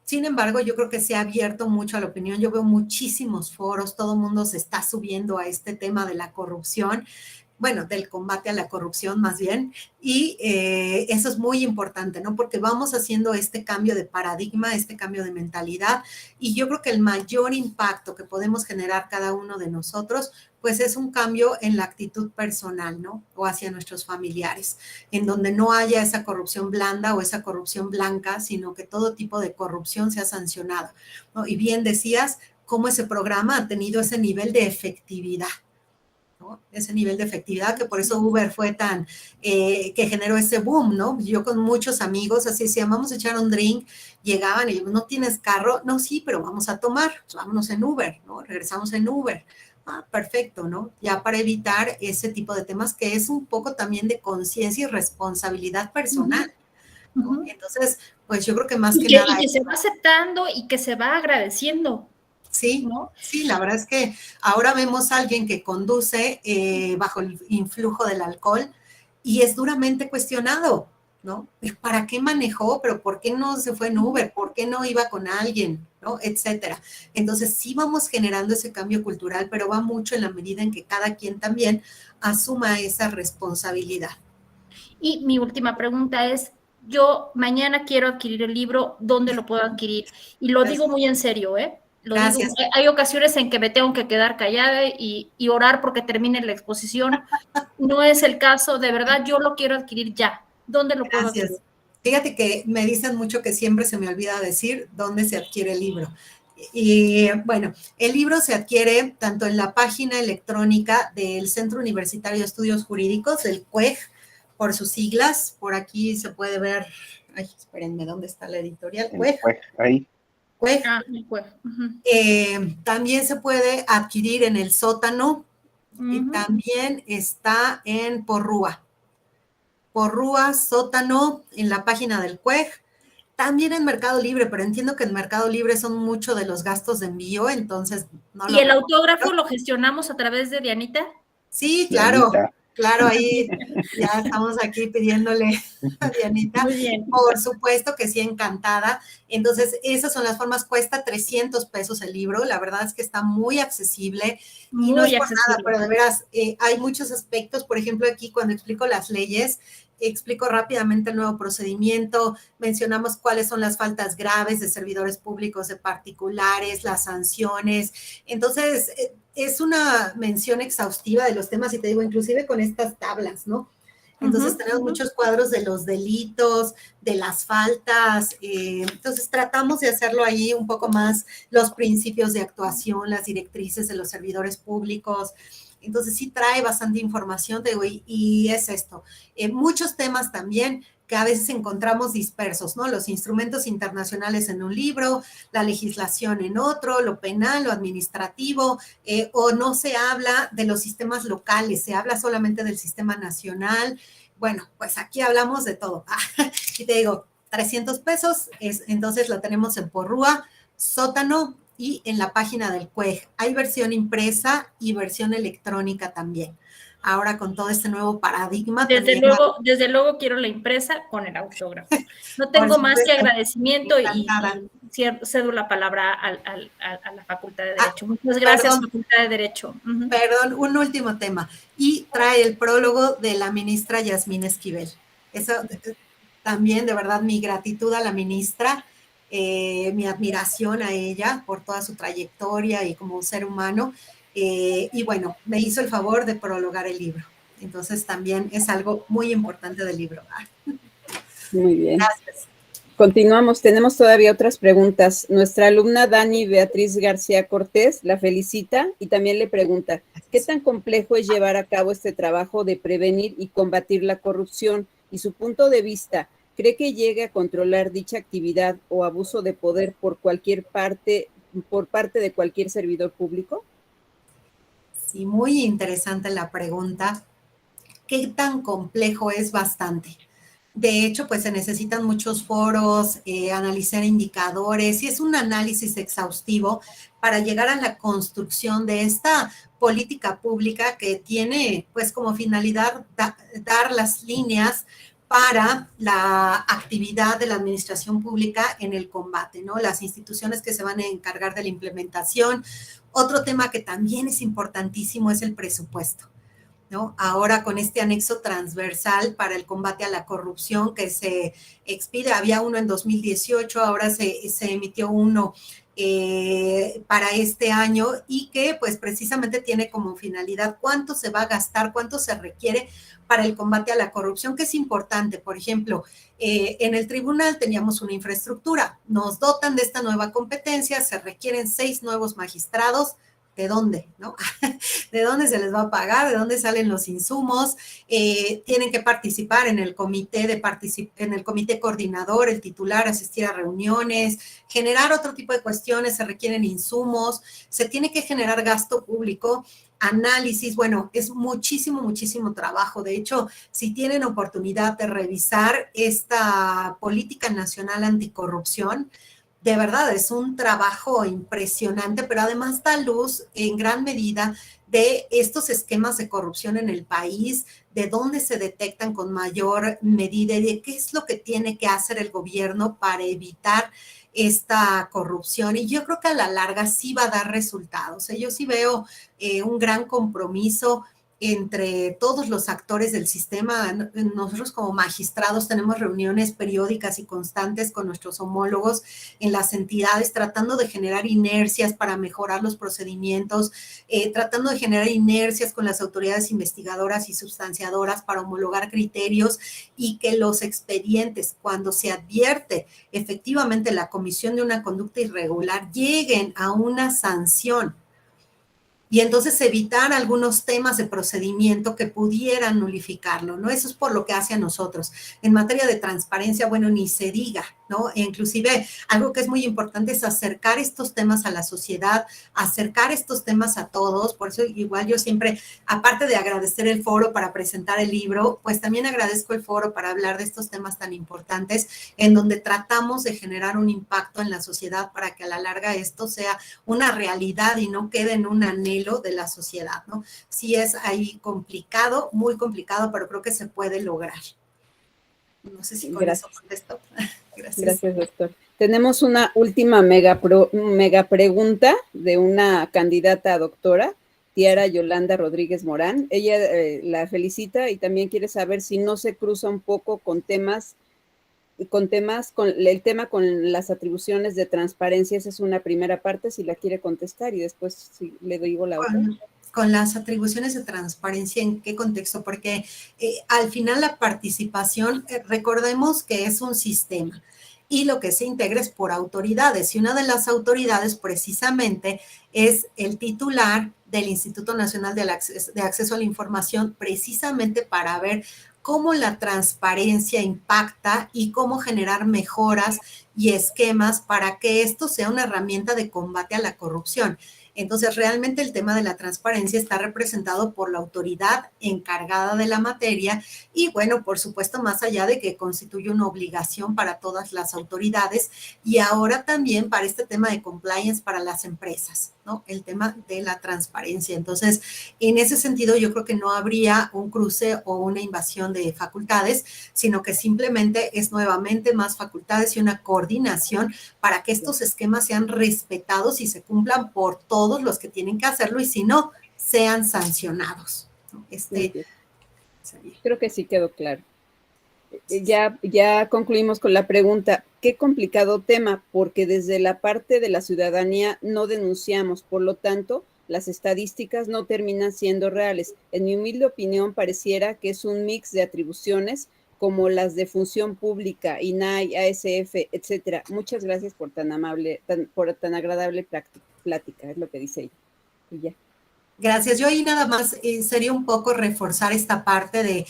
Sin embargo, yo creo que se ha abierto mucho a la opinión. Yo veo muchísimos foros, todo el mundo se está subiendo a este tema de la corrupción. bueno, del combate a la corrupción más bien, y eso es muy importante, ¿no? Porque vamos haciendo este cambio de paradigma, este cambio de mentalidad, y yo creo que el mayor impacto que podemos generar cada uno de nosotros, pues es un cambio en la actitud personal, ¿no? O hacia nuestros familiares, en donde no haya esa corrupción blanda o esa corrupción blanca, sino que todo tipo de corrupción sea sancionada, ¿no? Y bien decías cómo ese programa ha tenido ese nivel de efectividad, ¿no? Ese nivel de efectividad que por eso Uber fue tan, que generó ese boom, ¿no? Yo con muchos amigos, así decían, vamos a echar un drink, llegaban y ¿no tienes carro? No, sí, pero vamos a tomar, pues vámonos en Uber, ¿no? Regresamos en Uber. Ah, perfecto, ¿no? Ya para evitar ese tipo de temas que es un poco también de conciencia y responsabilidad personal, ¿no? Entonces, pues yo creo que más que nada... Y que se va aceptando y que se va agradeciendo. Sí, ¿no? sí, la verdad es que ahora vemos a alguien que conduce bajo el influjo del alcohol y es duramente cuestionado, ¿no? ¿Para qué manejó? ¿Pero por qué no se fue en Uber? ¿Por qué no iba con alguien? ¿No? Etcétera. Entonces sí vamos generando ese cambio cultural, pero va mucho en la medida en que cada quien también asuma esa responsabilidad. Y mi última pregunta es, yo mañana quiero adquirir el libro, ¿dónde lo puedo adquirir? Y lo digo muy en serio, ¿eh? Lo digo, hay ocasiones en que me tengo que quedar callada y orar porque termine la exposición. No es el caso, de verdad, yo lo quiero adquirir ya. ¿Dónde lo puedo adquirir? Fíjate que me dicen mucho que siempre se me olvida decir dónde se adquiere el libro. Y bueno, el libro se adquiere tanto en la página electrónica del Centro Universitario de Estudios Jurídicos, el CUEJ, por sus siglas. Por aquí se puede ver, ay, espérenme, ¿dónde está la editorial? CUEJ. Ahí. CUEJ. Ah, el CUEJ. También se puede adquirir en el sótano y también está en Porrúa. Porrúa, sótano, en la página del CUEJ. También en Mercado Libre, pero entiendo que en Mercado Libre son mucho de los gastos de envío, entonces no. ¿Y el autógrafo lo gestionamos a través de Dianita? Sí, claro, claro, ahí ya estamos aquí pidiéndole a Dianita. Muy bien. Por supuesto que sí, encantada. Entonces, esas son las formas, cuesta 300 pesos el libro, la verdad es que está muy accesible y no es por nada, pero de veras, hay muchos aspectos, por ejemplo, aquí cuando explico las leyes, explico rápidamente el nuevo procedimiento, mencionamos cuáles son las faltas graves de servidores públicos, de particulares, las sanciones. Entonces, es una mención exhaustiva de los temas y te digo, inclusive con estas tablas, ¿no? Entonces tenemos muchos cuadros de los delitos, de las faltas, entonces tratamos de hacerlo ahí un poco más los principios de actuación, las directrices de los servidores públicos. Entonces sí trae bastante información, te digo, y es esto. Muchos temas también que a veces encontramos dispersos, ¿no? Los instrumentos internacionales en un libro, la legislación en otro, lo penal, lo administrativo, o no se habla de los sistemas locales, se habla solamente del sistema nacional. Bueno, pues aquí hablamos de todo. Y te digo, 300 pesos, entonces lo tenemos en Porrúa, sótano, y en la página del CUEJ. Hay versión impresa y versión electrónica también. Ahora con todo este nuevo paradigma. Desde luego quiero la impresa con el autógrafo. No tengo más que agradecimiento y cedo la palabra a la Facultad de Derecho. Muchas gracias, Facultad de Derecho. Perdón, un último tema. Y trae el prólogo de la ministra Yasmín Esquivel. Eso también, de verdad, mi gratitud a la ministra. Mi admiración a ella por toda su trayectoria y como un ser humano. Y bueno, me hizo el favor de prologar el libro. Entonces también es algo muy importante del libro. Muy bien. Gracias. Continuamos, tenemos todavía otras preguntas. Nuestra alumna Dani Beatriz García Cortés la felicita y también le pregunta, ¿qué tan complejo es llevar a cabo este trabajo de prevenir y combatir la corrupción? Y su punto de vista, ¿cree que llegue a controlar dicha actividad o abuso de poder por parte de cualquier servidor público? Sí, muy interesante la pregunta. ¿Qué tan complejo es? Bastante. De hecho, pues se necesitan muchos foros, analizar indicadores, y es un análisis exhaustivo para llegar a la construcción de esta política pública que tiene, pues, como finalidad dar las líneas para la actividad de la administración pública en el combate, ¿no? Las instituciones que se van a encargar de la implementación. Otro tema que también es importantísimo es el presupuesto. ¿no? Ahora con este anexo transversal para el combate a la corrupción que se expide, había uno en 2018, ahora se emitió uno para este año y que pues precisamente tiene como finalidad cuánto se va a gastar, cuánto se requiere para el combate a la corrupción, que es importante. Por ejemplo, en el tribunal teníamos una infraestructura, nos dotan de esta nueva competencia, se requieren 6 nuevos magistrados. ¿De dónde? ¿No? ¿De dónde se les va a pagar? ¿De dónde salen los insumos? Tienen que participar en el comité en el comité coordinador, el titular, asistir a reuniones, generar otro tipo de cuestiones, se requieren insumos, se tiene que generar gasto público, análisis, bueno, es muchísimo, muchísimo trabajo. De hecho, si tienen oportunidad de revisar esta política nacional anticorrupción, de verdad es un trabajo impresionante, pero además da luz en gran medida de estos esquemas de corrupción en el país, de dónde se detectan con mayor medida y de qué es lo que tiene que hacer el gobierno para evitar esta corrupción. Y yo creo que a la larga sí va a dar resultados. Yo sí veo un gran compromiso entre todos los actores del sistema. Nosotros como magistrados tenemos reuniones periódicas y constantes con nuestros homólogos en las entidades, tratando de generar inercias para mejorar los procedimientos, tratando de generar inercias con las autoridades investigadoras y sustanciadoras para homologar criterios y que los expedientes, cuando se advierte efectivamente la comisión de una conducta irregular, lleguen a una sanción. Y entonces evitar algunos temas de procedimiento que pudieran nulificarlo, ¿no? Eso es por lo que hace a nosotros. En materia de transparencia, bueno, ni se diga, ¿no? E inclusive algo que es muy importante es acercar estos temas a la sociedad, acercar estos temas a todos. Por eso igual yo siempre, aparte de agradecer el foro para presentar el libro, pues también agradezco el foro para hablar de estos temas tan importantes en donde tratamos de generar un impacto en la sociedad para que a la larga esto sea una realidad y no quede en un anhelo de la sociedad, ¿no? Sí es ahí complicado, muy complicado, pero creo que se puede lograr. No sé si con eso contesto. Gracias. Gracias, doctor. Tenemos una última mega pregunta de una candidata a doctora, Tiara Yolanda Rodríguez Morán. Ella la felicita y también quiere saber si no se cruza un poco con el tema con las atribuciones de transparencia. Esa es una primera parte, si la quiere contestar, y después si le digo la otra. Con las atribuciones de transparencia, ¿en qué contexto? Porque al final la participación, recordemos que es un sistema y lo que se integra es por autoridades, y una de las autoridades precisamente es el titular del Instituto Nacional de Acceso a la Información, precisamente para ver cómo la transparencia impacta y cómo generar mejoras y esquemas para que esto sea una herramienta de combate a la corrupción. Entonces, realmente el tema de la transparencia está representado por la autoridad encargada de la materia y, bueno, por supuesto, más allá de que constituye una obligación para todas las autoridades y ahora también para este tema de compliance para las empresas, ¿no? El tema de la transparencia. Entonces, en ese sentido, yo creo que no habría un cruce o una invasión de facultades, sino que simplemente es nuevamente más facultades y una coordinación para que estos esquemas sean respetados y se cumplan por todos los que tienen que hacerlo y si no, sean sancionados. Creo que sí quedó claro. Ya concluimos con la pregunta. Qué complicado tema, porque desde la parte de la ciudadanía no denunciamos, por lo tanto, las estadísticas no terminan siendo reales. En mi humilde opinión, pareciera que es un mix de atribuciones como las de función pública, INAI, ASF, etcétera. Muchas gracias por tan agradable plática, es lo que dice ella. Y ya. Gracias. Yo ahí nada más sería un poco reforzar esta parte de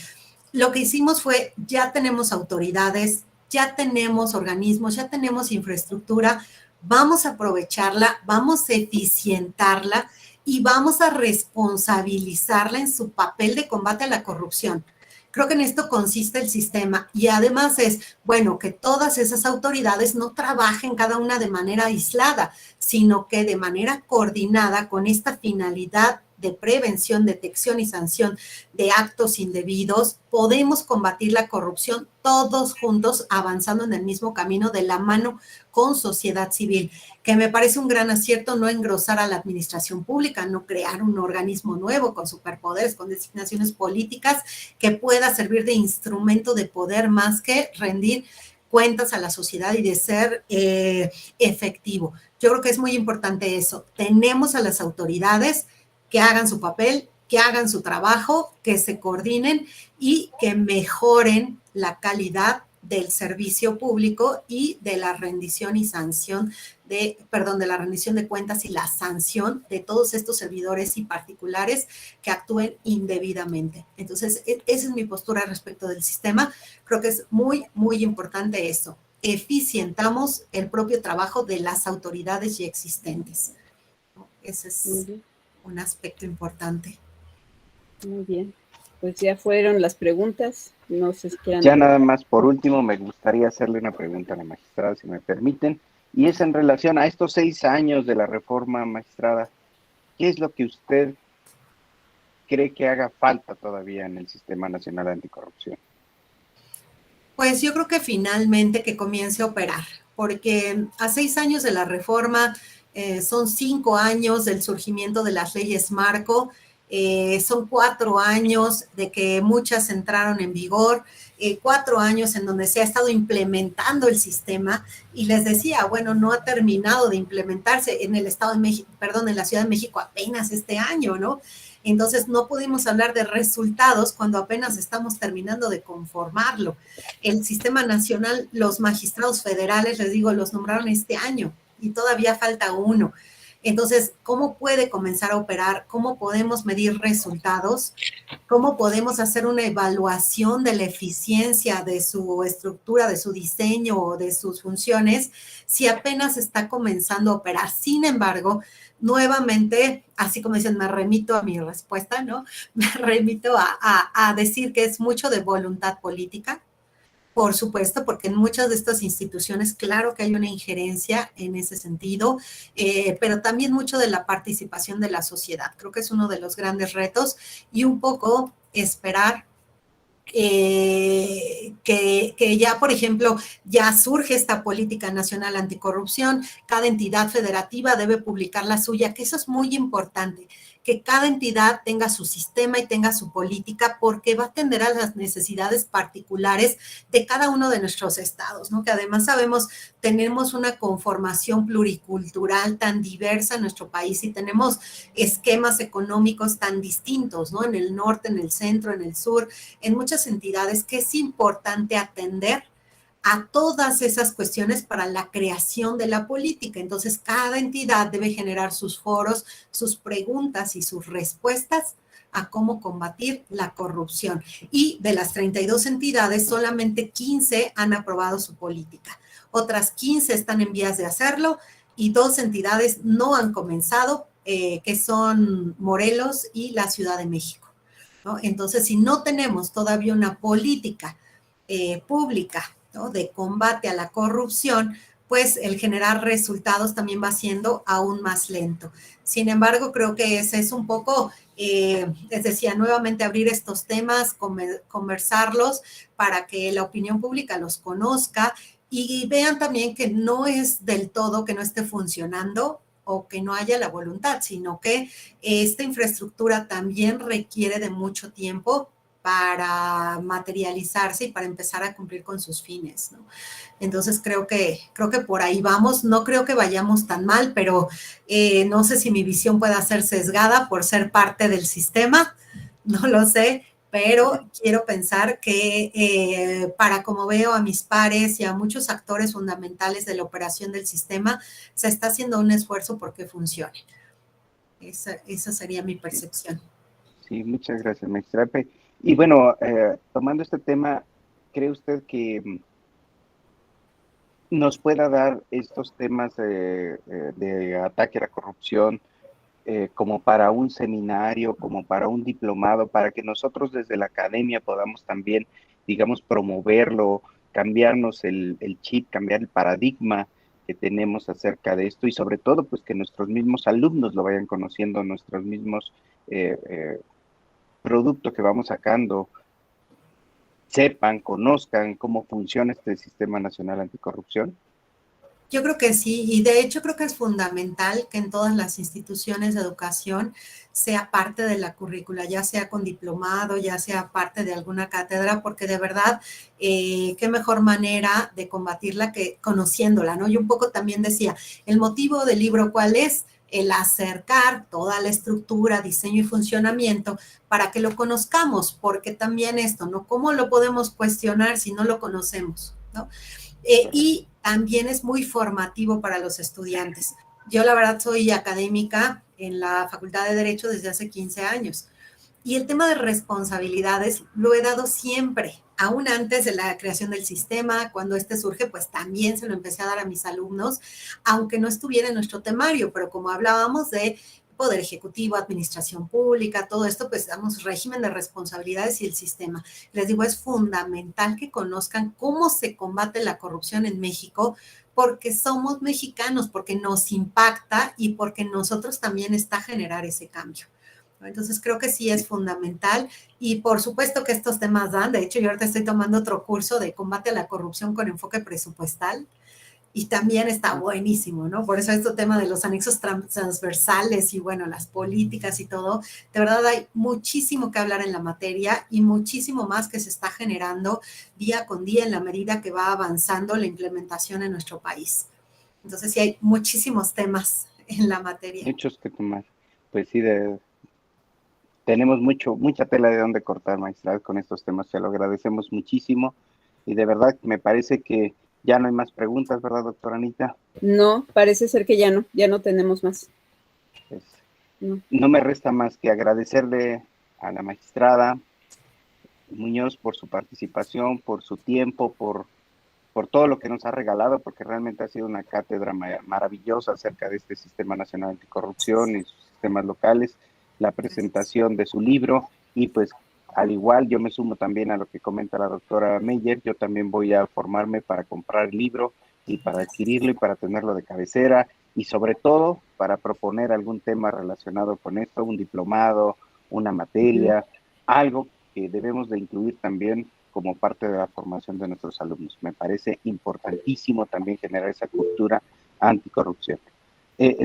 lo que hicimos fue, ya tenemos autoridades, ya tenemos organismos, ya tenemos infraestructura, vamos a aprovecharla, vamos a eficientarla y vamos a responsabilizarla en su papel de combate a la corrupción. Creo que en esto consiste el sistema y además es, bueno, que todas esas autoridades no trabajen cada una de manera aislada, sino que de manera coordinada con esta finalidad de prevención, detección y sanción de actos indebidos, podemos combatir la corrupción todos juntos, avanzando en el mismo camino de la mano con sociedad civil, que me parece un gran acierto no engrosar a la administración pública, no crear un organismo nuevo con superpoderes, con designaciones políticas que pueda servir de instrumento de poder más que rendir cuentas a la sociedad y de ser efectivo. Yo creo que es muy importante eso. Tenemos a las autoridades que hagan su papel, que hagan su trabajo, que se coordinen y que mejoren la calidad del servicio público y de la rendición y sanción de la rendición de cuentas y la sanción de todos estos servidores y particulares que actúen indebidamente. Entonces, esa es mi postura respecto del sistema. Creo que es muy, muy importante eso. Eficientamos el propio trabajo de las autoridades ya existentes. Ese es un aspecto importante. Muy bien. Pues ya fueron las preguntas. No sé si quieran... Ya nada más, por último, me gustaría hacerle una pregunta a la magistrada, si me permiten, y es en relación a estos 6 años de la reforma, magistrada. ¿Qué es lo que usted cree que haga falta todavía en el Sistema Nacional Anticorrupción? Pues yo creo que finalmente que comience a operar, porque a 6 años de la reforma, son 5 años del surgimiento de las leyes marco, son 4 años de que muchas entraron en vigor, 4 años en donde se ha estado implementando el sistema, y les decía, bueno, no ha terminado de implementarse en el Estado de México, perdón, en la Ciudad de México apenas este año, ¿no? Entonces no pudimos hablar de resultados cuando apenas estamos terminando de conformarlo. El sistema nacional, los magistrados federales, les digo, los nombraron este año y todavía falta uno. Entonces, ¿cómo puede comenzar a operar? ¿Cómo podemos medir resultados? ¿Cómo podemos hacer una evaluación de la eficiencia de su estructura, de su diseño o de sus funciones si apenas está comenzando a operar? Sin embargo, nuevamente, así como dicen, me remito a mi respuesta, ¿no? Me remito a decir que es mucho de voluntad política. Por supuesto, porque en muchas de estas instituciones, claro que hay una injerencia en ese sentido, pero también mucho de la participación de la sociedad. Creo que es uno de los grandes retos y un poco esperar que ya, por ejemplo, ya surge esta política nacional anticorrupción, cada entidad federativa debe publicar la suya, que eso es muy importante, que cada entidad tenga su sistema y tenga su política, porque va a atender a las necesidades particulares de cada uno de nuestros estados, ¿no? Que además sabemos, tenemos una conformación pluricultural tan diversa en nuestro país y tenemos esquemas económicos tan distintos, ¿no? En el norte, en el centro, en el sur, en muchas entidades, que es importante atender a todas esas cuestiones para la creación de la política. Entonces, cada entidad debe generar sus foros, sus preguntas y sus respuestas a cómo combatir la corrupción. Y de las 32 entidades, solamente 15 han aprobado su política. Otras 15 están en vías de hacerlo y 2 entidades no han comenzado, que son Morelos y la Ciudad de México, ¿no? Entonces, si no tenemos todavía una política pública, ¿no?, de combate a la corrupción, pues el generar resultados también va siendo aún más lento. Sin embargo, creo que ese es un poco, les decía, nuevamente abrir estos temas, conversarlos para que la opinión pública los conozca y vean también que no es del todo que no esté funcionando o que no haya la voluntad, sino que esta infraestructura también requiere de mucho tiempo para materializarse y para empezar a cumplir con sus fines, ¿no? Entonces creo que por ahí vamos. No creo que vayamos tan mal, pero no sé si mi visión pueda ser sesgada por ser parte del sistema, no lo sé, pero quiero pensar que para como veo a mis pares y a muchos actores fundamentales de la operación del sistema, se está haciendo un esfuerzo porque funcione. Esa sería mi percepción. Sí, muchas gracias, maestra Pepe. Y bueno, tomando este tema, ¿cree usted que nos pueda dar estos temas de ataque a la corrupción como para un seminario, como para un diplomado, para que nosotros desde la academia podamos también, digamos, promoverlo, cambiarnos el chip, cambiar el paradigma que tenemos acerca de esto y sobre todo pues que nuestros mismos alumnos lo vayan conociendo, nuestros mismos productos que vamos sacando, sepan, conozcan cómo funciona este Sistema Nacional Anticorrupción. Yo creo que sí, y de hecho creo que es fundamental que en todas las instituciones de educación sea parte de la currícula, ya sea con diplomado, ya sea parte de alguna cátedra, porque de verdad, qué mejor manera de combatirla que conociéndola, ¿no? Yo un poco también decía, el motivo del libro, ¿cuál es? El acercar toda la estructura, diseño y funcionamiento para que lo conozcamos, porque también esto, ¿no? ¿Cómo lo podemos cuestionar si no lo conocemos, ¿no? Y también es muy formativo para los estudiantes. Yo la verdad soy académica en la Facultad de Derecho desde hace 15 años y el tema de responsabilidades lo he dado siempre, aún antes de la creación del sistema, cuando este surge, pues también se lo empecé a dar a mis alumnos, aunque no estuviera en nuestro temario, pero como hablábamos de Poder Ejecutivo, Administración Pública, todo esto, pues damos régimen de responsabilidades y el sistema. Les digo, es fundamental que conozcan cómo se combate la corrupción en México, porque somos mexicanos, porque nos impacta y porque nosotros también está a generar ese cambio. Entonces creo que sí es fundamental y por supuesto que estos temas dan, de hecho yo ahorita estoy tomando otro curso de combate a la corrupción con enfoque presupuestal y también está buenísimo, ¿no? Por eso este tema de los anexos transversales y bueno, las políticas y todo, de verdad hay muchísimo que hablar en la materia y muchísimo más que se está generando día con día en la medida que va avanzando la implementación en nuestro país. Entonces sí hay muchísimos temas en la materia. Muchos que tomar. Pues sí, tenemos mucha tela de dónde cortar, maestra, con estos temas. Se lo agradecemos muchísimo y de verdad me parece que ya no hay más preguntas, ¿verdad, doctora Anita? No, parece ser que ya no tenemos más. Pues, no me resta más que agradecerle a la magistrada Muñoz por su participación, por su tiempo, por todo lo que nos ha regalado, porque realmente ha sido una cátedra maravillosa acerca de este Sistema Nacional Anticorrupción y sus sistemas locales, la presentación de su libro y pues al igual yo me sumo también a lo que comenta la doctora Meyer, yo también voy a formarme para comprar el libro y para adquirirlo y para tenerlo de cabecera y sobre todo para proponer algún tema relacionado con esto, un diplomado, una materia, algo que debemos de incluir también como parte de la formación de nuestros alumnos. Me parece importantísimo también generar esa cultura anticorrupción.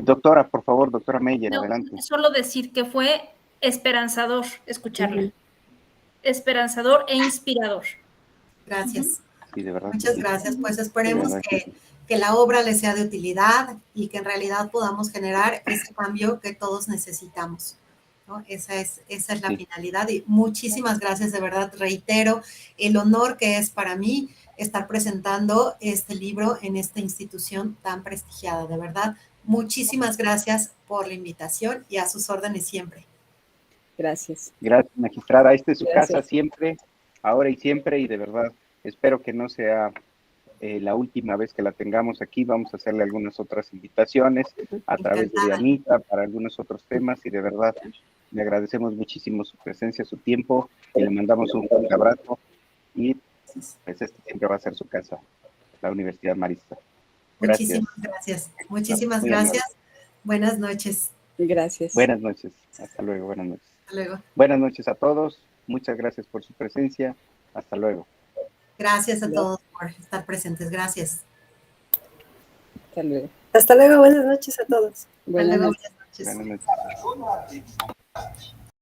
Doctora, por favor, doctora Meyer, adelante. Solo decir que fue esperanzador escucharla. Esperanzador e inspirador. Gracias. Sí, de verdad. Muchas gracias. Pues esperemos que la obra les sea de utilidad y que en realidad podamos generar ese cambio que todos necesitamos, ¿no? Esa es la finalidad y muchísimas gracias, de verdad, reitero el honor que es para mí estar presentando este libro en esta institución tan prestigiada, de verdad. Muchísimas gracias por la invitación y a sus órdenes siempre. Gracias. Gracias, magistrada. Esta es su casa siempre, ahora y siempre, y de verdad espero que no sea la última vez que la tengamos aquí. Vamos a hacerle algunas otras invitaciones a través de Dianita para algunos otros temas y de verdad le agradecemos muchísimo su presencia, su tiempo y le mandamos un fuerte abrazo y pues este siempre va a ser su casa, la Universidad Marista. Gracias. Muchísimas gracias. Muchísimas gracias. Buenas noches. Gracias. Buenas noches. Hasta luego. Buenas noches. Hasta luego. Buenas noches a todos. Muchas gracias por su presencia. Hasta luego. Gracias a todos por estar presentes. Gracias. Hasta luego. Hasta luego. Buenas noches a todos. Buenas noches. Buenas noches. Buenas noches.